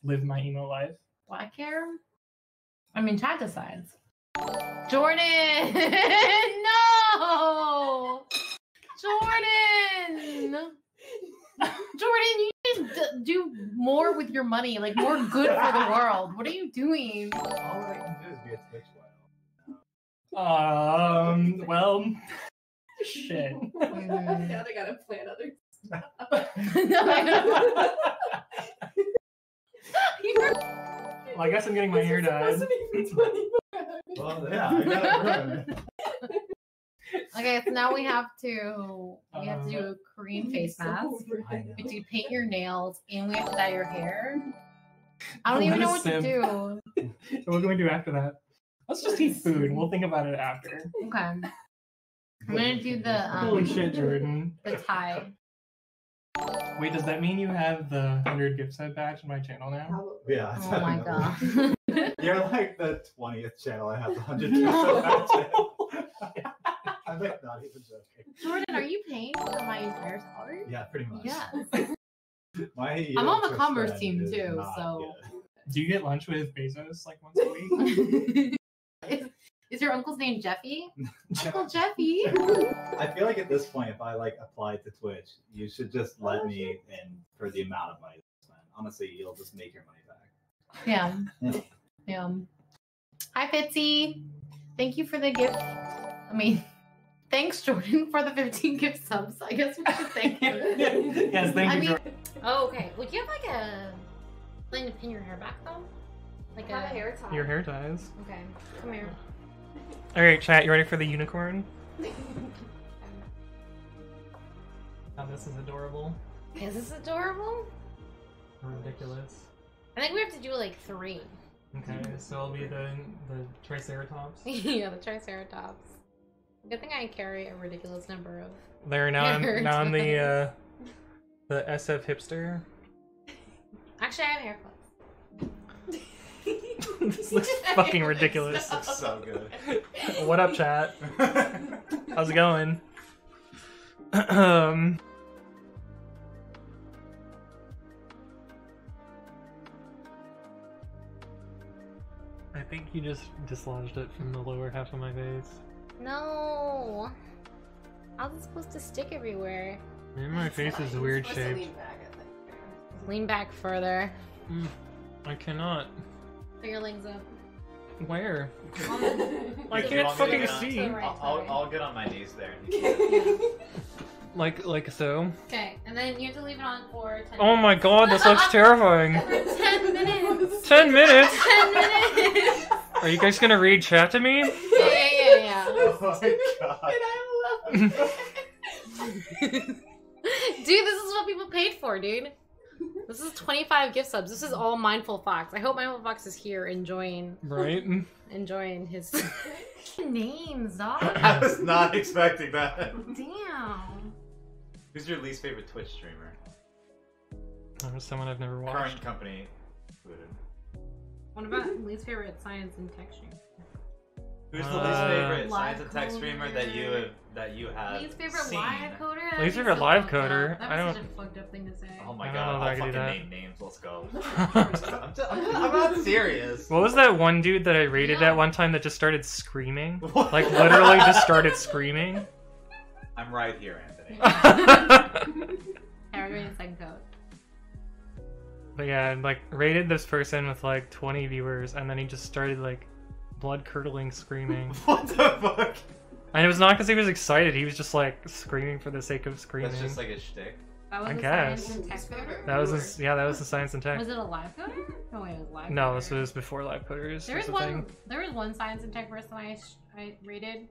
live my emo life? Black hair? I mean, chat decides. Jordan! No! Jordan! Jordan, you need to do more with your money, like more good for the world. What are you doing? All I can do is be a Twitch whale. Well, shit. Now they gotta plan other Well, I guess I'm getting my hair dyed. Well, yeah, I got it ruined. Okay, so now we have to do a Korean face mask. I know. We have to paint your nails, and we have to dye your hair. I don't even know what to do. So what can we do after that? Let's just eat food. We'll think about it after. Okay, I'm gonna do the Holy shit, Jordan. the tie. Wait, does that mean you have the 100 gift sub badge on my channel now? Yeah. Oh my god. You're like the 20th channel I have 100 No. I'm like not even joking. Jordan, are you paying for my entire salary? Yeah, pretty much. Yes. My I'm on the Twitch commerce friend team is too, not so. Do you get lunch with Bezos like once a week? Is your uncle's name Jeffy? Uncle Jeffy. I feel like at this point, if I like apply to Twitch, you should just let me in for the amount of money that's spent. Honestly, you'll just make your money back. Yeah. Yeah. Hi, Fitzy. Thank you for the gift. I mean, thanks, Jordan, for the 15 gift subs. I guess we should thank you. Yes, thank I you. mean, Jordan. oh, okay. Would you have like a thing to pin your hair back though? Like Have a a hair tie. Your hair ties. Okay, come here. All right, chat. You ready for the unicorn? Oh, this is adorable. Is this adorable? Ridiculous. I think we have to do like 3. Okay, so I'll be the Triceratops. Yeah, the Triceratops. Good thing I carry a ridiculous number of. There now I'm Hair the SF hipster. Actually, I have hair clips. This looks fucking ridiculous. This looks so good. What up, chat? How's it going? I think you just dislodged it from the lower half of my face. No. How's it supposed to stick everywhere? Maybe my face is weird Supposed to shaped. lean back, I think. Lean back further. I cannot. Put your legs up. Where? I Do you can't want me to fucking get on- see. To the right side. I'll get on my knees there. Like so. Okay, and then you have to leave it on for 10 Oh my god, this looks terrifying. For 10 minutes. 10 minutes? 10 minutes. Are you guys gonna read chat to me? Yeah. Oh my god. And I love it. Dude, this is what people paid for, dude. This is 25 gift subs. This is all Mindful Fox. I hope Mindful Fox is here enjoying his names, dog. I was not expecting that. Damn. Who's your least favorite Twitch streamer? There's someone I've never watched. Current company included. What about least favorite science and tech streamer? Who's the least favorite Live science and tech streamer that you have Least favorite seen? live coder? That'd Least be favorite so live fucked up. coder? That I was don't- such a fucked up thing to say. Oh my I don't god, know if I I'll can do fucking that. name names. Let's go. I'm not serious. What was that one dude that I rated No. at one time that just started screaming? What? Like literally just started screaming? I'm right here, Anthony. Hey, we're doing a second code. But yeah, like rated this person with like 20 viewers, and then he just started like blood curdling screaming. What the fuck? And it was not because he was excited; he was just like screaming for the sake of screaming. That's just like a shtick. That was I a guess. science and tech coder? That was yeah, that was the science and tech. Was it a live coder? No, it was live. No, coder. this was before live coders. There was was the one. thing. There was one science and tech person I rated,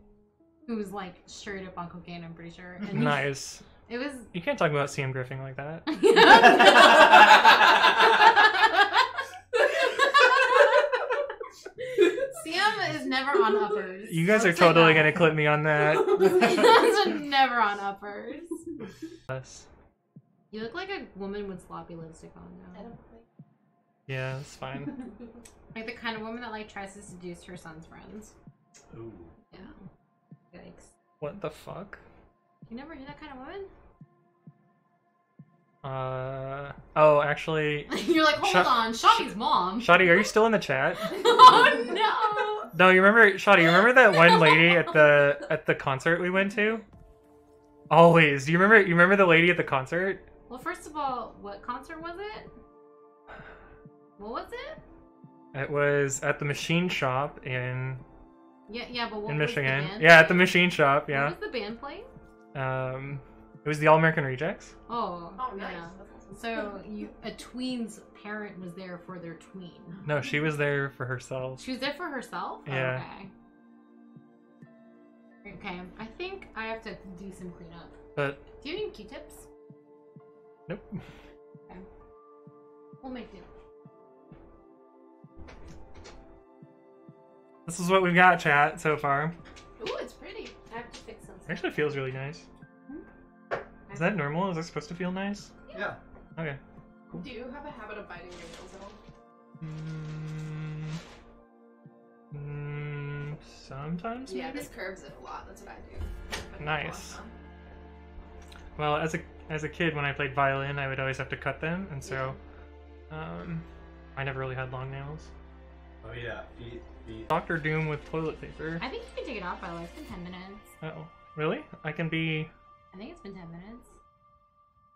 who was like straight up on cocaine. I'm pretty sure. And Nice. It was. You can't talk about cmgriffing like that. Sam is never on uppers. You guys are Let's say totally that. gonna clip me on that. Sam's never on uppers. Yes. You look like a woman with sloppy lipstick on I now. don't Yeah, it's fine. Like the kind of woman that like tries to seduce her son's friends. Ooh. Yeah. Yikes. What the fuck? You never knew that kind of woman? Oh, actually, You're like, hold Shot- on, Shotty's mom. Shoddy, are you still in the chat? Oh no! No, you remember, Shoddy, you remember that one lady at the concert we went to? Always. Do you remember the lady at the concert? Well, first of all, what concert was it? What was it? It was at the machine shop in Yeah, but what in was Michigan. the band Yeah, at the playing? machine shop, What yeah. was the band playing? It was the All American Rejects. Oh, Oh, nice. yeah. That's awesome. So a tween's parent was there for their tween. No, she was there for herself. She was there for herself? Oh, Yeah. okay. Okay, I think I have to do some cleanup. But Do you have any Q-tips? nope. Okay. We'll make do. This is what we've got, chat, so far. Ooh, it's pretty. I have to fix some. It actually feels really nice. Is that normal? Is that supposed to feel nice? Yeah. Okay. Do you have a habit of biting your nails at all? Sometimes. Yeah, maybe? this curves it a lot. That's what I do. I Nice. wash them. Well, as a kid, when I played violin, I would always have to cut them, and so, I never really had long nails. Oh yeah. Feet. Dr. Doom with toilet paper. I think you can take it off by like 10 minutes. Oh, really? I can be. I think it's been 10 minutes.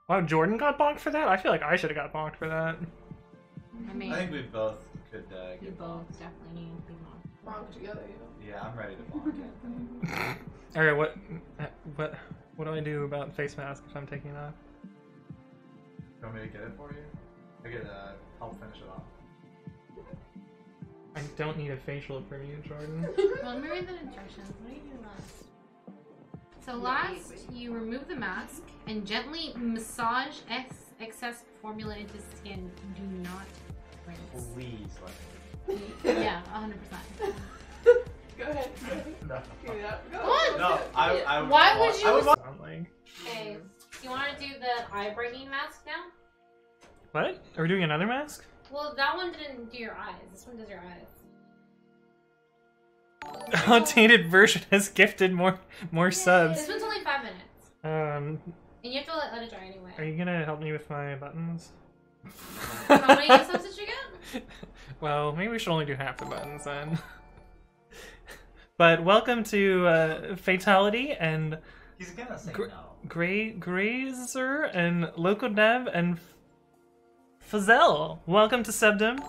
Wow, Jordan got bonked for that. I feel like I should have got bonked for that. I mean, I think we both could you get both definitely need to be more. Wrong together, you know. Yeah, I'm ready to bonk Anthony. All right, what do I do about face mask if I'm taking it off? You want me to get it for you? I could help finish it off. I don't need a facial from you, Jordan. Well, let me read the instructions. What do you do last? So last, you remove the mask and gently massage excess formula into skin. Do not rinse. Please Yeah, 100%. Go ahead. No. Give me that. Go. What? No, I would Why want- would you- I would want- Sound like- Okay, you want to do the eye-breaking mask now? What? Are we doing another mask? Well, that one didn't do your eyes. This one does your eyes. Outdated version has gifted more This subs. one's only 5 minutes. And you have to let it dry anyway. are you gonna help me with my buttons? How many gift subs did you get? Well, maybe we should only do half the buttons then. But welcome to Fatality and He's gonna say Gr- no. Grazer and Loco Dev and Fazel. Welcome to Sebdom.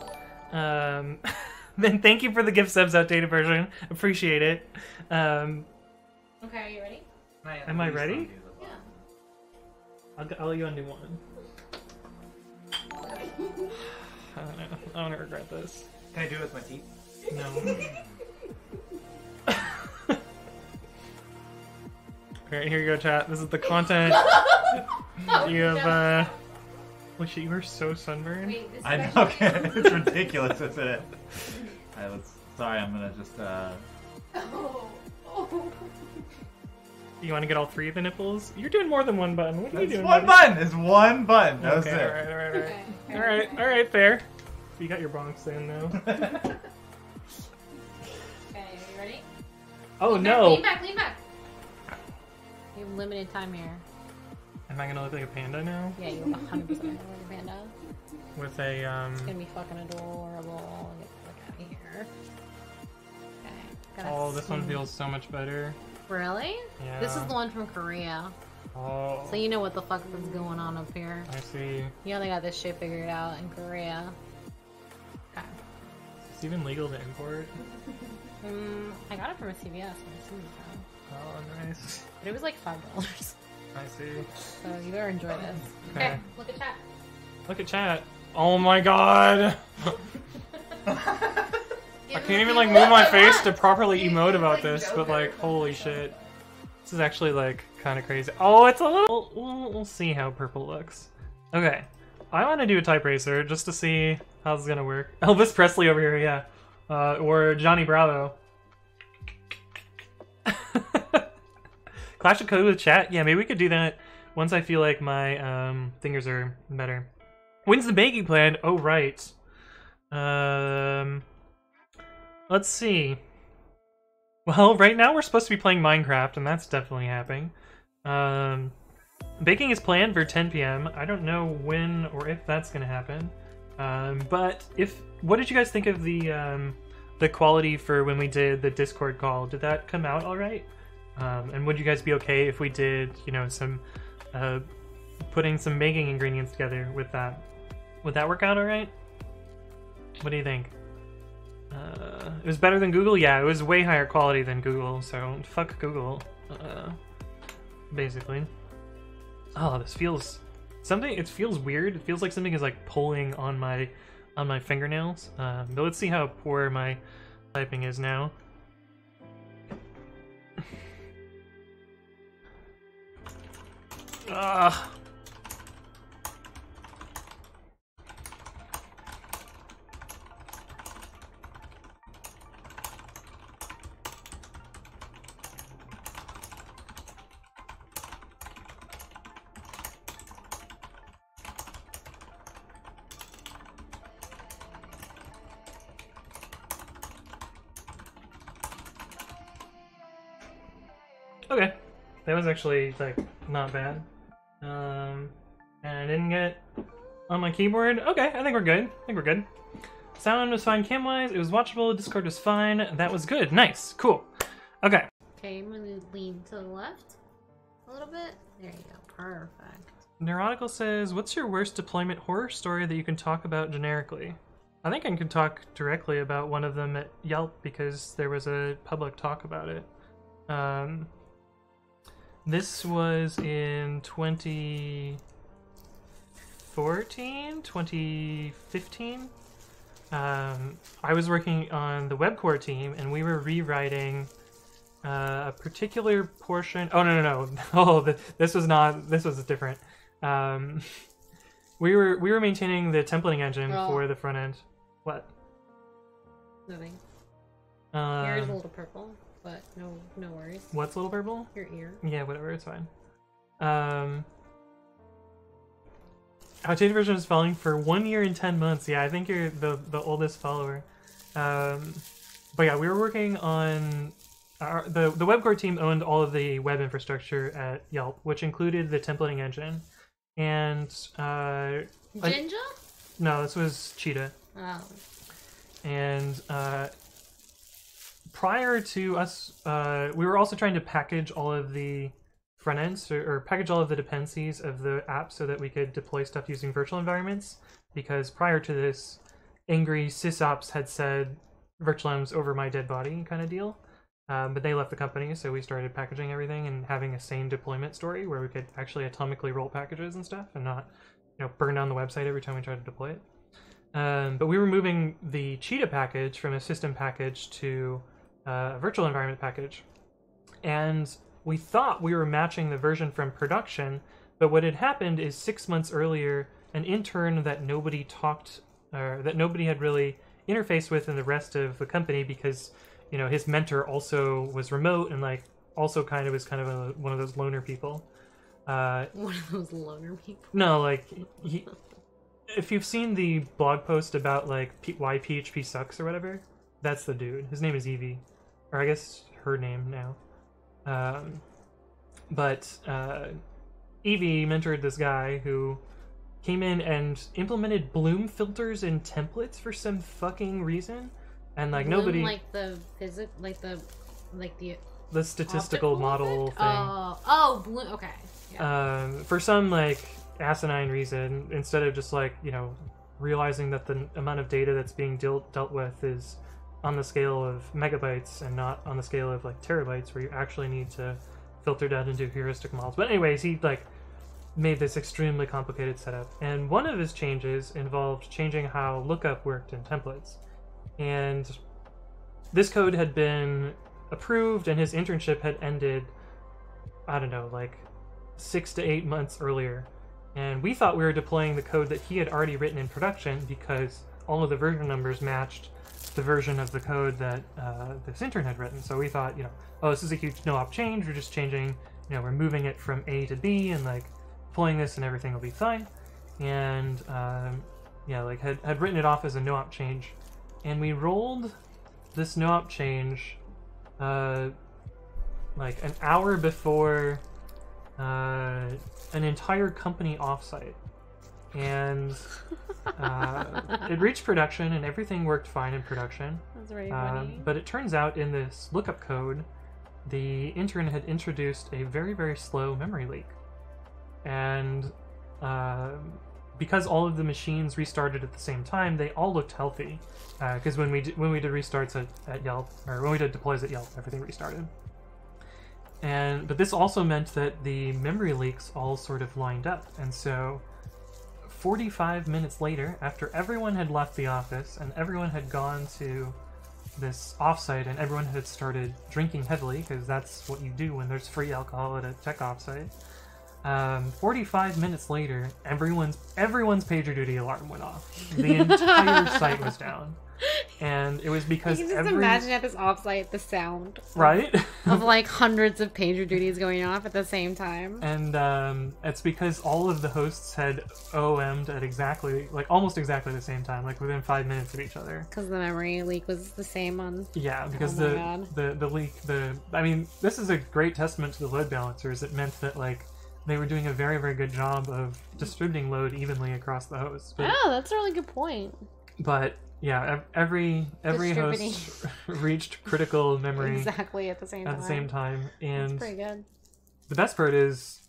Then thank you for the gift subs outdated version. Appreciate it. Okay, are you ready? Am I ready? Yeah. I'll let you undo one. I don't know. I'm gonna regret this. Can I do it with my teeth? No. Alright, here you go, chat. This is the content. You have, Well, shit, you were so sunburned. Wait, this is I know. actually- It's ridiculous, isn't it? Sorry, I'm gonna just Oh. Oh. You want to get all 3 of the nipples? You're doing more than one button. What are you It's doing? one buddy? button. It's one button. That's Okay, it. all right, fair. You got your bonks in now. Okay, are you ready? Oh Lean no! back, lean back. You have limited time here. Am I gonna look like a panda now? Yeah, you 100% gonna look like a panda. With a It's gonna be fucking adorable. Get the fuck out of here. Okay. Gotta Oh, this one see. feels so much better. Really? Yeah. This is the one from Korea. Oh. So you know what the fuck is going on up here. I see. You know they got this shit figured out in Korea. Okay. It's even legal to import. I got it from a CVS when I seen it. Oh, nice. But it was like $5. I see. So you better enjoy this. Okay. Okay, look at chat. Look at chat. Oh my god! I can't even like move my face to properly emote about this, but like, holy shit. This is actually like kind of crazy. Oh, it's a little... We'll see how purple looks. Okay. I want to do a typeracer just to see how this is gonna work. Elvis Presley over here, yeah. Or Johnny Bravo. Clash of Code with chat? Yeah, maybe we could do that once I feel like my fingers are better. When's the baking plan? Oh, right. Let's see. Well, right now we're supposed to be playing Minecraft, and that's definitely happening. Baking is planned for 10 p.m. I don't know when or if that's going to happen. But what did you guys think of the quality for when we did the Discord call? Did that come out all right? And would you guys be okay if we did, you know, some putting some baking ingredients together with that? Would that work out all right? What do you think? It was better than Google? Yeah, it was way higher quality than Google, so fuck Google. Basically. Oh, this feels... it feels weird. It feels like something is like pulling on my fingernails. But let's see how poor my typing is now. Ugh. Okay, that was actually like not bad. And I didn't get on my keyboard. Okay, I think we're good. Sound was fine cam-wise. It was watchable. Discord was fine. That was good. Nice. Cool. Okay. Okay, I'm gonna lean to the left a little bit. There you go. Perfect. Neurotical says, "What's your worst deployment horror story that you can talk about generically?" I think I can talk directly about one of them at Yelp because there was a public talk about it. This was in 2014, 2015. I was working on the web core team, and we were rewriting a particular portion. Oh no! Oh, this was not. This was different. We were maintaining the templating engine for the front end. What? Moving. Your ear's a little purple, but no worries. What's a little purple? Your ear. Yeah, whatever, it's fine. Outdated version is following for 1 year and 10 months. Yeah, I think you're the oldest follower. But yeah, we were working on the web core team owned all of the web infrastructure at Yelp, which included the templating engine. And Ginger? No, this was Cheetah. Oh. And prior to us, we were also trying to package all of the front ends or package all of the dependencies of the app so that we could deploy stuff using virtual environments. Because prior to this, angry sysops had said virtual over my dead body kind of deal. But they left the company, so we started packaging everything and having a sane deployment story where we could actually atomically roll packages and stuff and not, burn down the website every time we tried to deploy it. But we were moving the Cheetah package from a system package to a virtual environment package. And we thought we were matching the version from production, but what had happened is 6 months earlier, an intern that nobody had really interfaced with in the rest of the company because his mentor also was remote and also kind of is kind of one of those loner people. One of those loner people. No, like if you've seen the blog post about like why PHP sucks or whatever, that's the dude. His name is Evie, or I guess her name now. But Evie mentored this guy who came in and implemented bloom filters and templates for some fucking reason, and like Bloom, nobody like the the statistical optical model effect? thing. Oh, bloom. Okay. Yeah. For some like asinine reason, instead of just like, you know, realizing that the amount of data that's being dealt with is on the scale of megabytes and not on the scale of like terabytes, where you actually need to filter down into heuristic models. But anyways, he like made this extremely complicated setup, and one of his changes involved changing how lookup worked in templates. And this code had been approved and his internship had ended, I don't know, like 6 to 8 months earlier. And we thought we were deploying the code that he had already written in production because all of the version numbers matched the version of the code that this intern had written. So we thought, you know, oh, this is a huge no-op change. We're just changing, you know, we're moving it from A to B and like deploying this and everything will be fine. And yeah, like had written it off as a no-op change. And we rolled this no-op change like an hour before an entire company offsite. And it reached production and everything worked fine in production. That's very funny. But it turns out in this lookup code, the intern had introduced a very, very slow memory leak. And because all of the machines restarted at the same time, they all looked healthy. Because when we did restarts at Yelp, or when we did deploys at Yelp, everything restarted. But this also meant that the memory leaks all sort of lined up. And so 45 minutes later, after everyone had left the office and everyone had gone to this offsite and everyone had started drinking heavily, because that's what you do when there's free alcohol at a tech offsite, 45 minutes later, everyone's PagerDuty alarm went off. The entire site was down. And it was because you can just imagine at this offsite the sound right of like hundreds of pager duties going off at the same time. And it's because all of the hosts had OM'd at exactly, like almost exactly the same time, like within 5 minutes of each other. Because the memory leak was the same on. Yeah, because oh the leak, I mean, this is a great testament to the load balancers. It meant that like they were doing a very, very good job of distributing load evenly across the hosts. But, oh, that's a really good point. But yeah, every host reached critical memory exactly at the same time. And that's pretty good. The best part is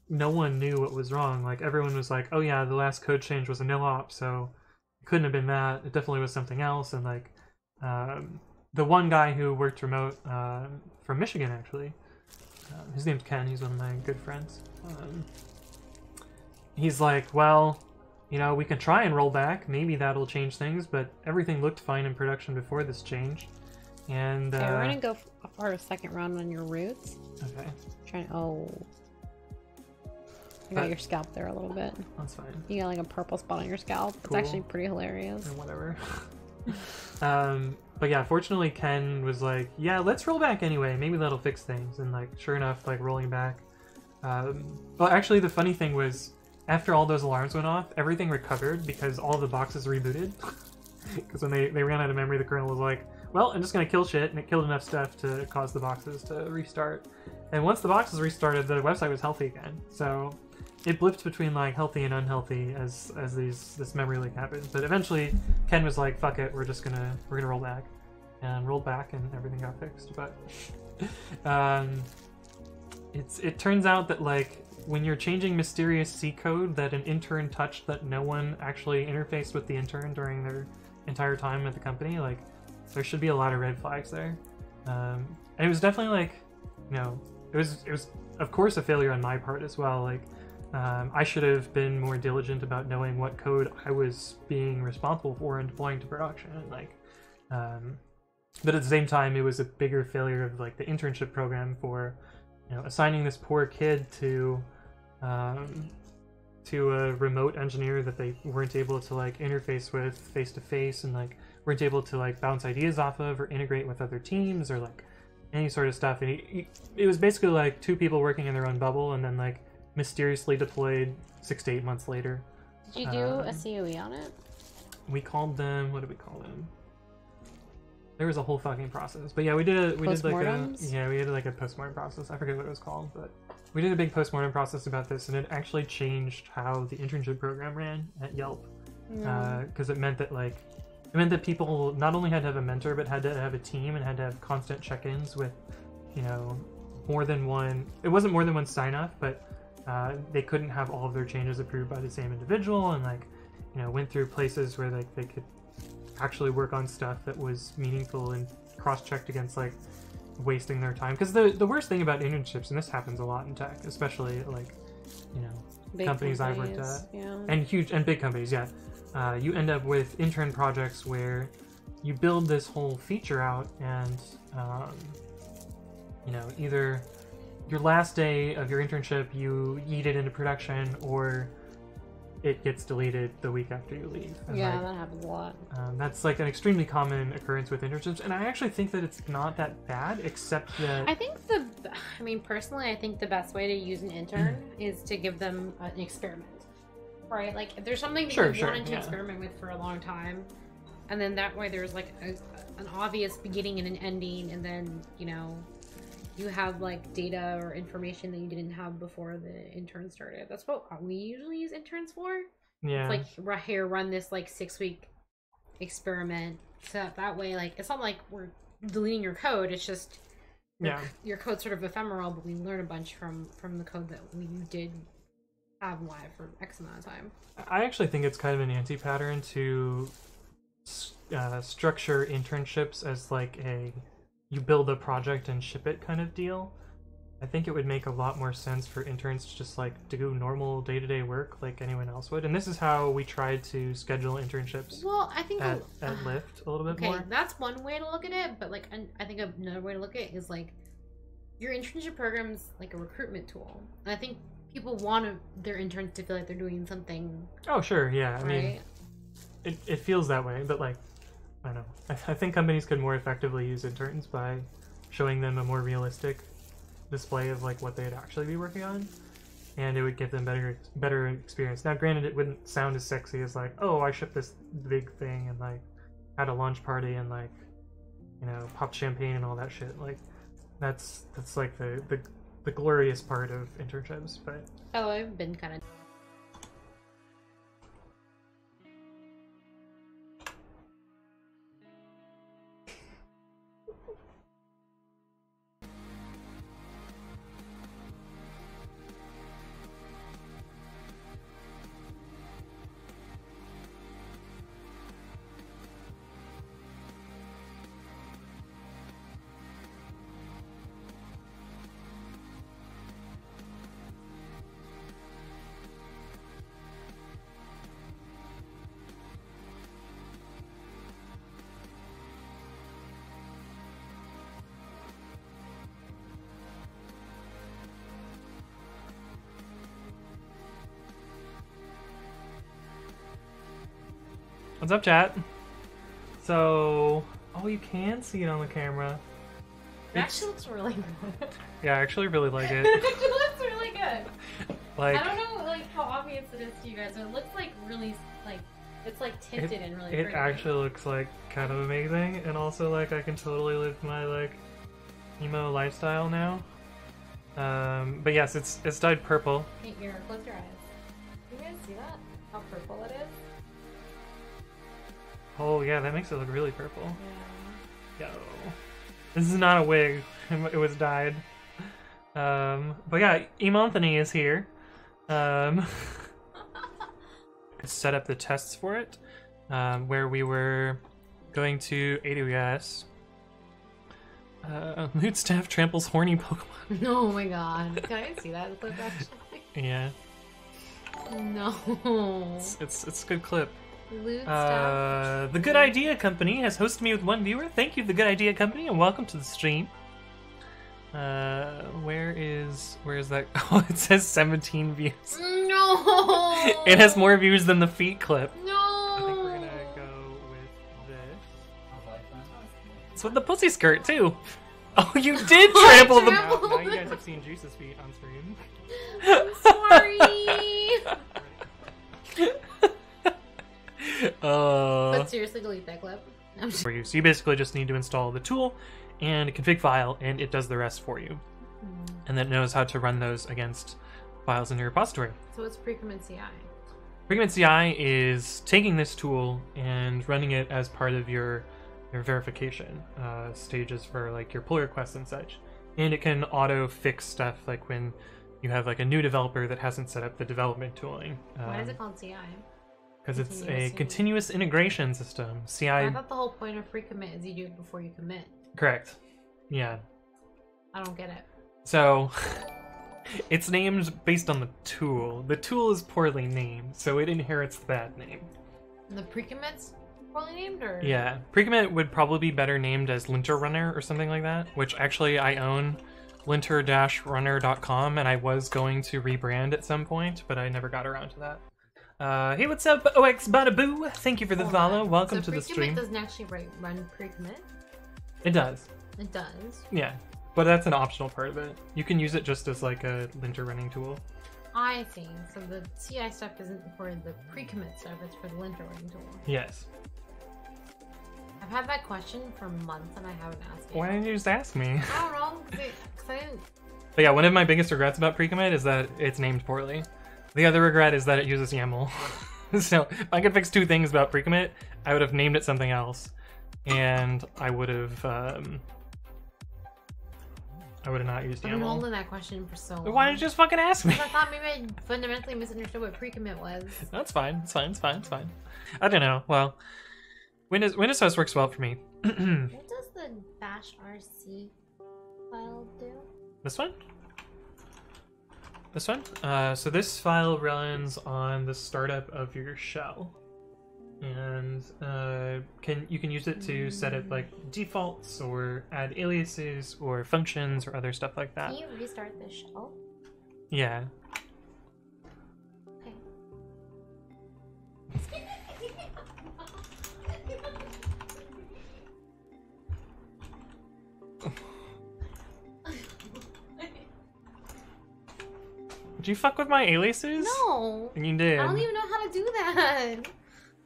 no one knew what was wrong. Like everyone was like, "Oh yeah, the last code change was a no-op, so it couldn't have been that. It definitely was something else." And like the one guy who worked remote from Michigan, actually, his name's Ken. He's one of my good friends. He's like, "Well, you know, we can try and roll back. Maybe that'll change things, but everything looked fine in production before this change." And okay, we're gonna go for a second round on your roots. Okay. I got your scalp there a little bit. That's fine. You got like a purple spot on your scalp. Cool. It's actually pretty hilarious. Or whatever. But yeah, fortunately Ken was like, "Yeah, let's roll back anyway. Maybe that'll fix things." And like, sure enough, like rolling back. Well, actually, the funny thing was, after all those alarms went off, everything recovered because all of the boxes rebooted. Because when they ran out of memory, the kernel was like, "Well, I'm just gonna kill shit," and it killed enough stuff to cause the boxes to restart. And once the boxes restarted, the website was healthy again. So it blipped between like healthy and unhealthy as this memory leak happened. But eventually, Ken was like, "Fuck it, we're gonna roll back," and rolled back, and everything got fixed. But it turns out that like, when you're changing mysterious C code that an intern touched that no one actually interfaced with the intern during their entire time at the company, like, there should be a lot of red flags there. And it was definitely like, you know, it was of course a failure on my part as well. Like, I should have been more diligent about knowing what code I was being responsible for and deploying to production. Like, but at the same time, it was a bigger failure of like the internship program for, you know, assigning this poor kid to a remote engineer that they weren't able to like interface with face to face, and like weren't able to like bounce ideas off of or integrate with other teams or like any sort of stuff. And it was basically like two people working in their own bubble, and then like mysteriously deployed 6 to 8 months later. Did you do a COE on it? We called them. What did we call them? There was a whole fucking process. But yeah, we did like a postmortem process. I forget what it was called, but we did a big postmortem process about this, and it actually changed how the internship program ran at Yelp. Because it meant that people not only had to have a mentor, but had to have a team and had to have constant check-ins with, you know, more than one. It wasn't more than one sign-off, but they couldn't have all of their changes approved by the same individual, and like, you know, went through places where like they could actually work on stuff that was meaningful and cross-checked against like wasting their time. Because the worst thing about internships, and this happens a lot in tech, especially like, you know, Big companies I've worked at, yeah. and big companies, yeah. You end up with intern projects where you build this whole feature out, and you know, either your last day of your internship you yeet it into production, or it gets deleted the week after you leave. And yeah, like, that happens a lot. that's like an extremely common occurrence with internships, and I actually think that it's not that bad, except that Personally, I think the best way to use an intern is to give them an experiment, right? Like, if there's something that you wanted to experiment with for a long time, and then that way there's like an obvious beginning and an ending, and then, you know, you have like data or information that you didn't have before the intern started. That's what we usually use interns for. Yeah. It's like, here, run this like 6-week experiment. So that way, like, it's not like we're deleting your code. It's just your code's sort of ephemeral, but we learn a bunch from the code that we did have live for X amount of time. I actually think it's kind of an anti-pattern to structure internships as like you build a project and ship it kind of deal. I think it would make a lot more sense for interns to just like do normal day-to-day work like anyone else would. And this is how we tried to schedule internships. Well, I think at Lyft a little bit more. That's one way to look at it, but like I think another way to look at it is like your internship program's like a recruitment tool. And I think people want their interns to feel like they're doing something. Oh, sure, yeah. Right? I mean, it feels that way, but like, I don't know. I think companies could more effectively use interns by showing them a more realistic display of like what they'd actually be working on, and it would give them better experience. Now, granted, it wouldn't sound as sexy as like, oh, I shipped this big thing and like had a launch party and like, you know, popped champagne and all that shit. Like, that's like the glorious part of internships. But I've been kind of. what's up, chat? So, oh, you can see it on the camera. It actually looks really good. Yeah, I actually really like it. It actually looks really good. Like, I don't know like how obvious it is to you guys, but it looks like really like it's like tinted and really it pretty. actually looks like kind of amazing, and also like I can totally live my like emo lifestyle now. But yes, it's dyed purple. Hey, here, close your eyes. Can you guys see that? How purple it is? Oh yeah, that makes it look really purple. Yeah. Yo, this is not a wig. It was dyed. But yeah, Emonthony is here. Set up the tests for it, where we were going to AWS. LEWD staff tramples horny Pokemon. Oh my god. Can I see that clip actually? Yeah. No. It's a good clip. LEWD staff. The Good Idea Company has hosted me with one viewer. Thank you, The Good Idea Company, and welcome to the stream. Where is that? Oh, it says 17 views. No! It has more views than the feet clip. No! I think we're gonna go with this. It's with the pussy skirt, too. Oh, you did trample the. Trample Now you the- guys have seen Juice's feet on screen. I'm sorry. But seriously, delete that clip. I'm just... For you. So you basically just need to install the tool and a config file, and it does the rest for you. And then it knows how to run those against files in your repository. So it's pre-commit CI. Pre-commit CI is taking this tool and running it as part of your verification stages for like your pull requests and such. And it can auto fix stuff like when you have like a new developer that hasn't set up the development tooling. Why is it called CI? Because it's a continuous integration system. CI. I thought the whole point of pre-commit is you do it before you commit. Correct. Yeah. I don't get it. So it's named based on the tool. The tool is poorly named, so it inherits the bad name. And the pre-commits poorly named, or? Yeah. Pre-commit would probably be better named as linter runner or something like that, which actually I own linter-runner.com, and I was going to rebrand at some point, but I never got around to that. Hey, what's up, OX Badaboo? Thank you for the follow. Welcome to the stream. So pre-commit doesn't actually run pre-commit? It does. It does? Yeah. But that's an optional part of it. You can use it just as like a linter running tool. I see. So the CI stuff isn't for the pre-commit stuff, it's for the linter running tool. Yes. I've had that question for months and I haven't asked it. Why didn't you just ask me? I don't know, because I didn't... But yeah, one of my biggest regrets about pre-commit is that it's named poorly. The other regret is that it uses YAML. So if I could fix two things about pre-commit, I would have named it something else. And I would have not used I've been YAML. holding that question for so long. Why didn't you just fucking ask me? Because I thought maybe I fundamentally misunderstood what pre-commit was. That's fine. It's fine. It's fine. It's fine. I don't know. Well, Windows OS works well for me. What does the bash rc file do? This one? This one? So this file runs on the startup of your shell. And you can use it to set up like defaults or add aliases or functions or other stuff like that. Can you restart the shell? Yeah. Okay. Did you fuck with my aliases? No. You did. I don't even know how to do that.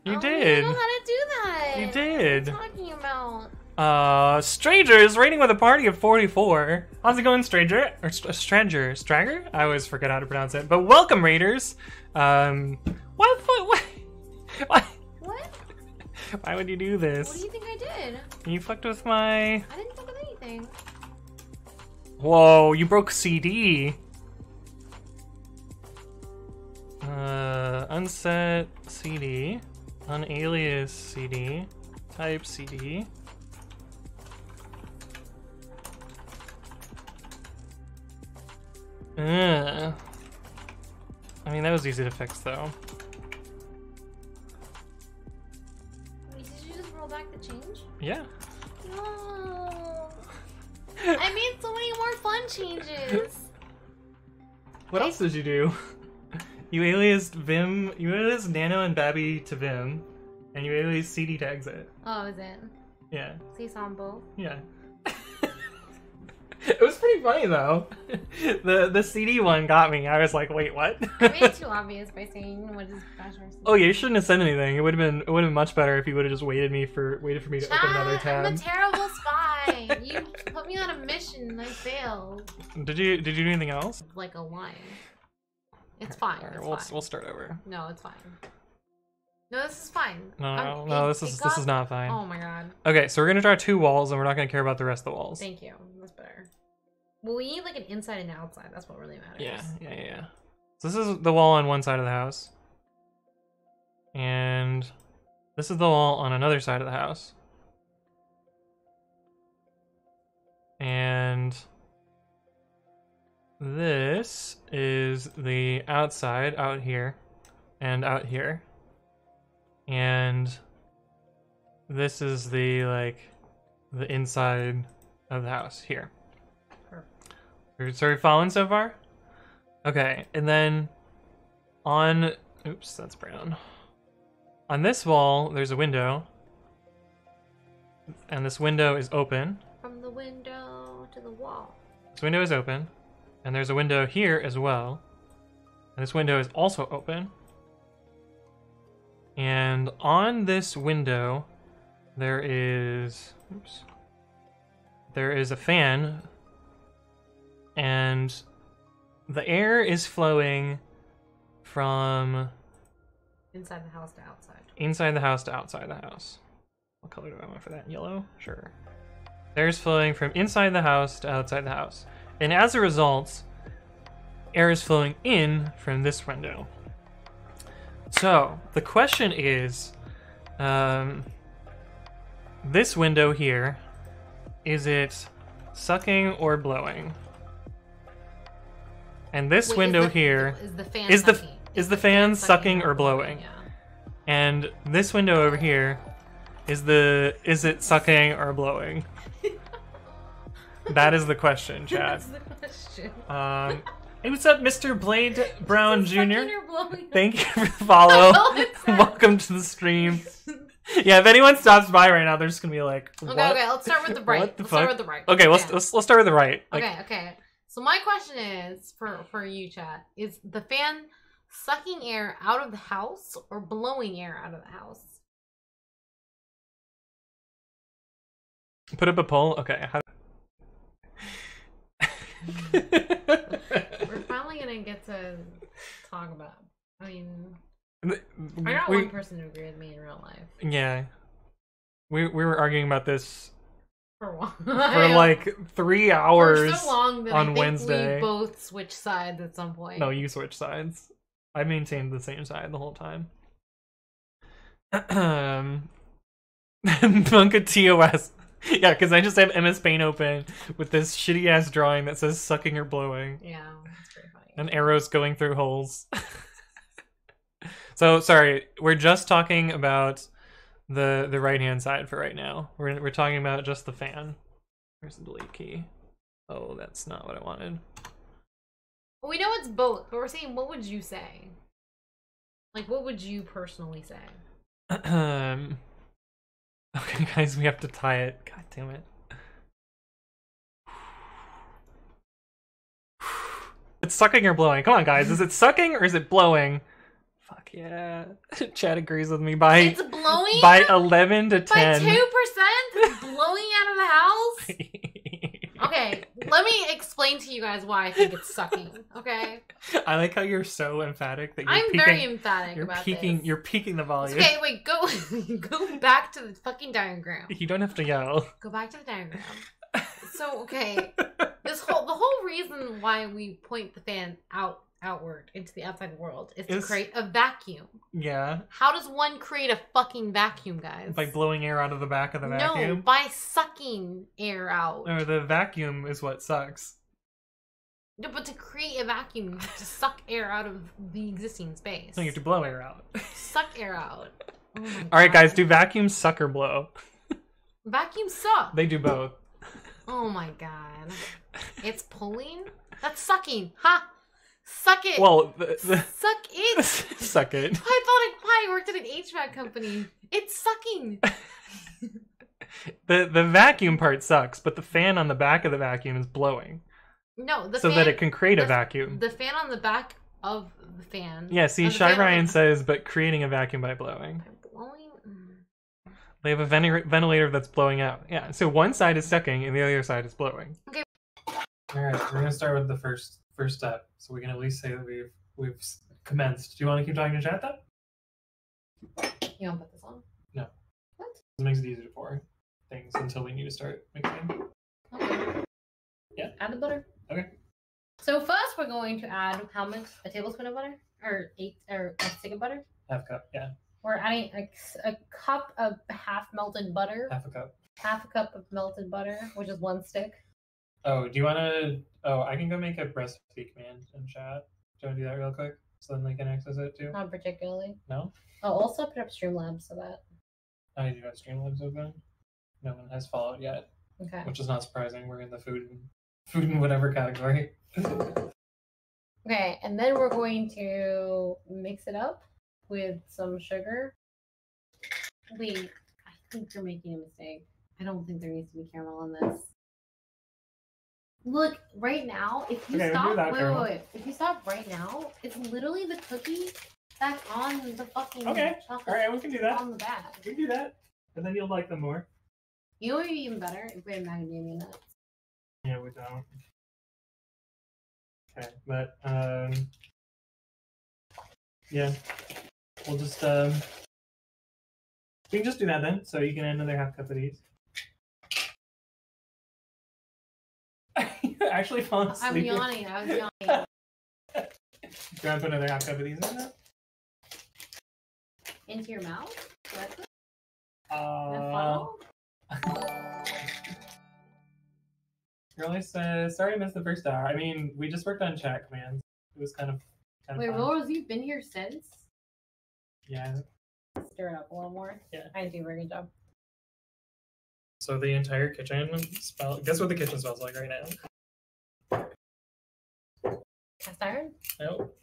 You I did. don't even know how to do that. You did. What are you talking about? Stranger is raiding with a party of 44. How's it going, Stranger? Or Stranger? Stranger? I always forget how to pronounce it. But welcome, Raiders. What? What? Why would you do this? What do you think I did? You fucked with my... I didn't fuck with anything. Whoa, you broke CD. Unset CD. Unalias CD. Type CD. I mean, that was easy to fix, though. Wait, did you just roll back the change? Yeah. No. I made so many more fun changes. What else did you do? You aliased Vim, you aliased Nano and Babby to Vim, and you aliased CD to exit. Oh, is it? Yeah. So you saw them both? Yeah. It was pretty funny though. The CD one got me. I was like, wait, what? I made it too obvious by saying what is bash rc. Oh yeah, you shouldn't have said anything. It would have been much better if you would have just waited for me to open another tab. I'm a terrible spy. You put me on a mission and I failed. Did you do anything else? Like a line. It's fine. Alright, It's we'll fine. start over. No, it's fine. No, this is fine. No, this is not fine. Oh my god. Okay, so we're gonna draw two walls, and we're not gonna care about the rest of the walls. Thank you. That's better. Well, we need like an inside and outside. That's what really matters. Yeah. So this is the wall on one side of the house, and this is the wall on another side of the house, and this is the outside out here and out here, and this is the inside of the house here. So are you following so far? Okay, and then on... Oops, that's brown. On this wall, there's a window. And this window is open. From the window to the wall. This window is open, and there's a window here as well. And this window is also open. And on this window, there is a fan, and the air is flowing from inside the house to outside. Inside the house to outside the house. What color do I want for that? Yellow? Sure. Air is flowing from inside the house to outside the house. And as a result, air is flowing in from this window. So, the question is, this window here, is it sucking or blowing? And this window here is the fan is the fan sucking or blowing? Yeah. And this window over here is it sucking or blowing? That is the question, Chad. That's the question. Hey, what's up, Mr. Blade Brown Jr.? Sucking or blowing? Thank you for the follow. Welcome to the stream. Yeah, if anyone stops by right now, they're just gonna be like, what? Okay, let's start with the right. What the Let's fuck? start with the right. Okay, let's start with the right. Like, Okay. So my question is for you, Chad, is the fan sucking air out of the house or blowing air out of the house? put up a poll. Okay. We're finally gonna get to talk about. I mean, I got one person to agree with me in real life. Yeah, we were arguing about this For a while. for like 3 hours For so long that on I think Wednesday. we both switched sides at some point. No, you switched sides. I maintained the same side the whole time. Monka TOS. Yeah, because I just have MS Paint open with this shitty ass drawing that says sucking or blowing. Yeah, that's pretty funny. And arrows going through holes. So sorry, we're just talking about the right hand side for right now. We're talking about just the fan. Where's the delete key? Oh, that's not what I wanted. Well, we know it's both, but we're saying, what would you say? Like, what would you personally say? Okay, guys, we have to tie it. God damn it. It's sucking or blowing. Come on, guys. Is it sucking or is it blowing? Fuck yeah. Chad agrees with me by It's blowing? by 11 to 10. By 2%? It's blowing out of the house? Okay, let me explain to you guys why I think it's sucking, okay? I like how you're so emphatic that you're I'm peaking, very emphatic you're about peaking, this. You're peaking the volume. Okay, wait, go back to the fucking diagram. You don't have to yell. Go back to the diagram. So, okay, the whole reason why we point the fan outward into the outside world is to create a vacuum. Yeah. How does one create a fucking vacuum, guys? By blowing air out of the back of the vacuum? No, by sucking air out. Or the vacuum is what sucks. No, but to create a vacuum, you have to suck air out of the existing space. So you have to blow air out. Suck air out. Oh my Alright, God. guys, do vacuums suck or blow? Vacuums suck. They do both. Oh my God. It's pulling? That's sucking. Ha! Suck it. Well, Suck it. suck it. I thought I worked at an HVAC company. It's sucking. The vacuum part sucks, but the fan on the back of the vacuum is blowing. No, the so fan, that it can create a vacuum. The fan on the back of the fan. Yeah, see, Shy Ryan says, but creating a vacuum by blowing. By blowing? They have a ventilator that's blowing out. Yeah, so one side is sucking and the other side is blowing. Okay. Alright, we're gonna start with the first step, so we can at least say that we've commenced. Do you want to keep talking to chat though? You want to put this on? No. What? It makes it easier to pour things until we need to start mixing. Okay. Yeah. Add the butter. Okay. So first we're going to add how much? A tablespoon of butter? Or a stick of butter? Half cup, yeah. We're adding a cup of half melted butter. Half a cup. Half a cup of melted butter, which is 1 stick. Oh, do you want to... Oh, I can go make a recipe command in chat. Do you want to do that real quick? So then they can access it too? Not particularly. No? I'll also put up Streamlabs so that... I do have Streamlabs open. No one has Fallout yet. Okay. Which is not surprising. We're in the food and whatever category. Okay, and then we're going to mix it up with some sugar. Wait, I think you're making a mistake. I don't think there needs to be caramel in this. Look, right now, if you Okay, stop, do that, wait, Colonel. wait, wait. If you stop right now, it's literally the cookie that's on the fucking Okay, chocolate alright, we can do that. on the bag. We can do that. And then you'll like them more. You know what would be even better? If we had macadamia nuts. Yeah, we don't. Okay, but, yeah. We'll just, we can just do that then, so you can add another half cup of these. You're actually falling asleep. I'm yawning. I was yawning. Do you want to put another half cup of these in there? Into your mouth? What? Uh, Girlie says, sorry I missed the first hour. I mean, we just worked on chat commands. It was kind of Wait, fun. Rose, you've been here since? Yeah. Stir it up a little more. Yeah. I didn't do a very good job. So the entire kitchen smell. Guess what the kitchen smells like right now? Cast iron? Nope.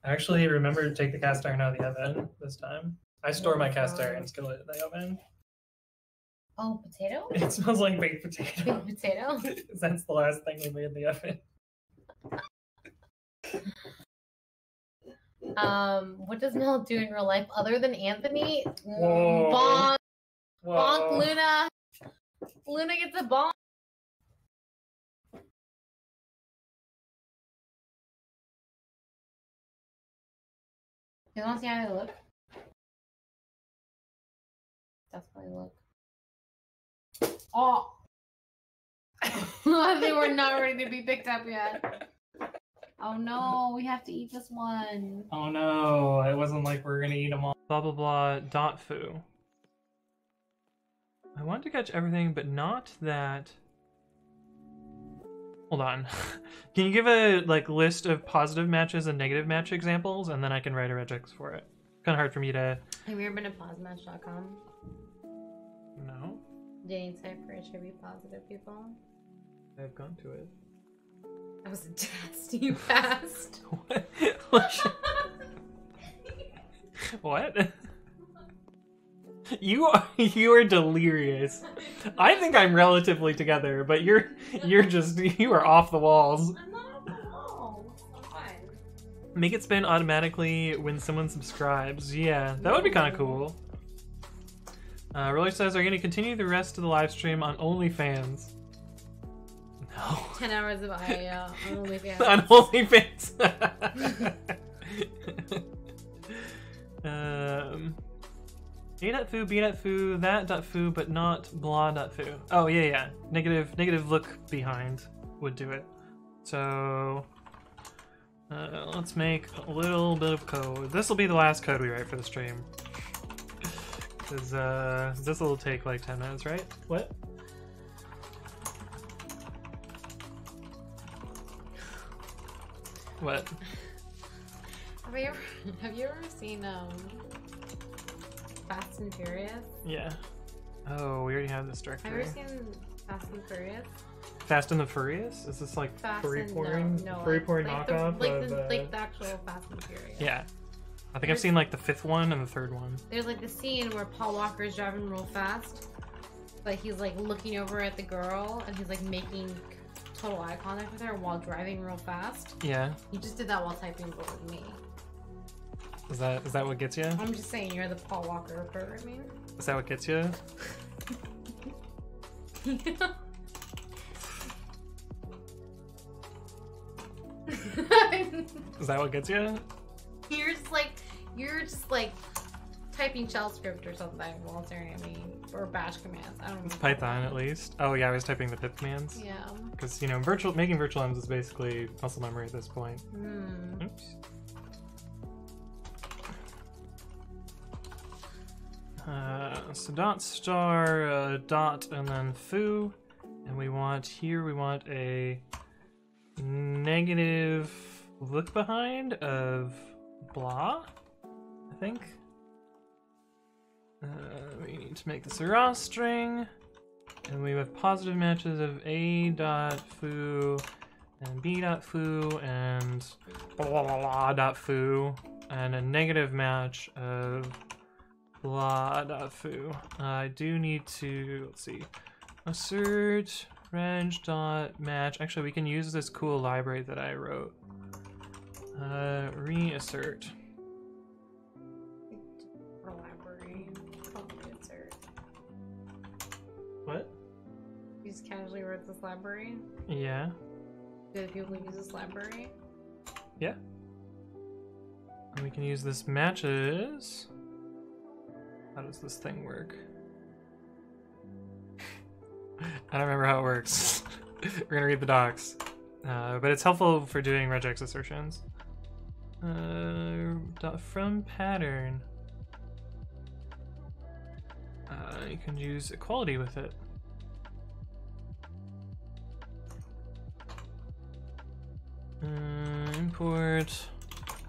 I actually remember to take the cast iron out of the oven this time. I store my cast iron skillet in the oven. Oh, potato? It smells like baked potato. Baked potato? That's the last thing we made in the oven. What does Mel do in real life other than Anthony? Whoa. Bonk. Whoa. Bonk Luna. Luna gets a bonk. You want to see how they look? That's how they look. Oh! They were not ready to be picked up yet. Oh no, we have to eat this one. Oh no, it wasn't like we were gonna eat them all. Blah blah blah dot foo. I want to catch everything, but not that. Hold on. Can you give a list of positive matches and negative match examples, and then I can write a regex for it? Kind of hard for me to. Have you ever been to plusmatch.com? No. Dating site for HIV positive people? I've gone to it. That was a test. You passed. What? What? You are delirious. I think I'm relatively together, but you are off the walls. I'm not on the wall. It's fine. Make it spin automatically when someone subscribes. Yeah, that would be kind of cool. Roller says, are you going to continue the rest of the live stream on OnlyFans? No. 10 hours of IAL on OnlyFans. On OnlyFans. A.foo, B.foo, that.foo, but not blah.foo. Oh, yeah. Negative look behind would do it. So, let's make a little bit of code. This will be the last code we write for the stream. Because this will take like 10 minutes, right? What? What? Have you ever seen Fast and Furious? Yeah. Oh, we already have this directory. Have you ever seen Fast and Furious? Fast and the Furious? Is this like furry porn? Furry porn knockoff of like the actual Fast and Furious. Yeah. I think I've seen like the 5th one and the 3rd one. There's like the scene where Paul Walker is driving real fast, but he's like looking over at the girl and he's like making total eye contact with her while driving real fast. Yeah. You just did that while typing with me. Is that what gets you? I'm just saying you're the Paul Walker pervert, I mean. Is that what gets you? Is that what gets you? You're just like typing shell script or something while staring at me, or bash commands. I don't know. It's Python at least. Oh yeah, I was typing the pip commands. Yeah. Because making virtual ends is basically muscle memory at this point. Oops. So dot star dot and then foo, and we want a negative look behind of blah, I think. We need to make this a raw string, and we have positive matches of a dot foo and b dot foo and blah blah blah dot foo, and a negative match of blah dot foo. I do need to, let's see, assert reg.match. Actually, we can use this cool library that I wrote. Re-assert. Library called re-assert. What? You just casually wrote this library? Yeah. Do the people use this library? Yeah. And we can use this matches. How does this thing work? I don't remember how it works. We're gonna read the docs. But it's helpful for doing regex assertions. From pattern. You can use equality with it. Import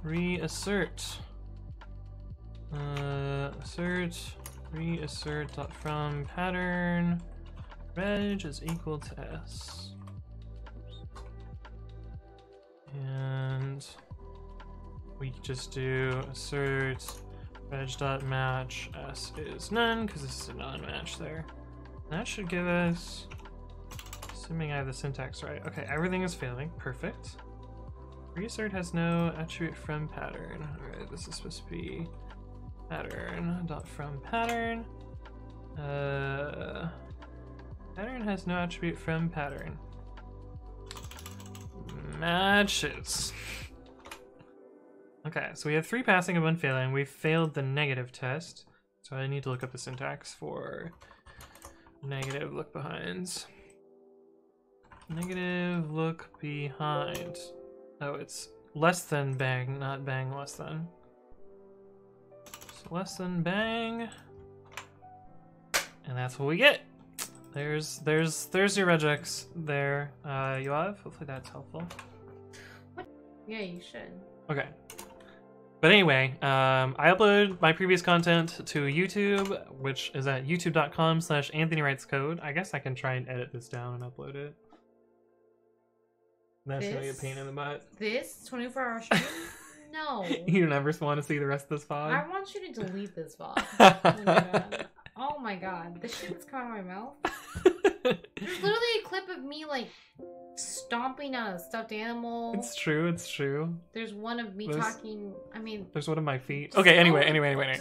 re-assert. Assert re-assert dot from pattern reg is equal to s. And we just do assert reg.match s is none because this is a non-match there. That should give us, assuming I have the syntax right. Okay, everything is failing. Perfect. Re-assert has no attribute from pattern. Alright, this is supposed to be pattern dot from pattern. Pattern has no attribute from pattern. Matches. Okay, so we have 3 passing and 1 failing. We've failed the negative test, so I need to look up the syntax for negative look behinds. Negative look behind. Oh, it's less than bang, not bang less than. So less than bang, and that's what we get. There's your regex there, Yoav. Hopefully that's helpful. What? Yeah, you should. Okay. But anyway, I upload my previous content to YouTube, which is at youtube.com/AnthonyWritesCode. I guess I can try and edit this down and upload it. That's gonna be a pain in the butt. This 24-hour stream? No. You never want to see the rest of this VOD? I want you to delete this VOD. Oh my god. This shit that's coming out of my mouth. There's literally a clip of me like stomping on a stuffed animal. It's true, it's true. There's one of me talking. I mean, there's one of my feet. Okay, anyway.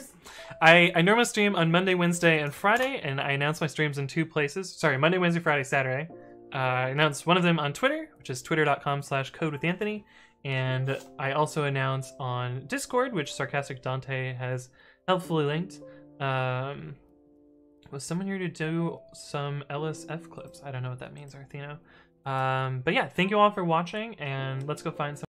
I normally stream on Monday, Wednesday, and Friday, and I announce my streams in 2 places. Sorry, Monday, Wednesday, Friday, Saturday. I announce one of them on Twitter, which is twitter.com/codewithanthony. And I also announce on Discord, which Sarcastic Dante has helpfully linked. Was someone here to do some LSF clips? I don't know what that means, Arthino. But yeah, thank you all for watching, and let's go find some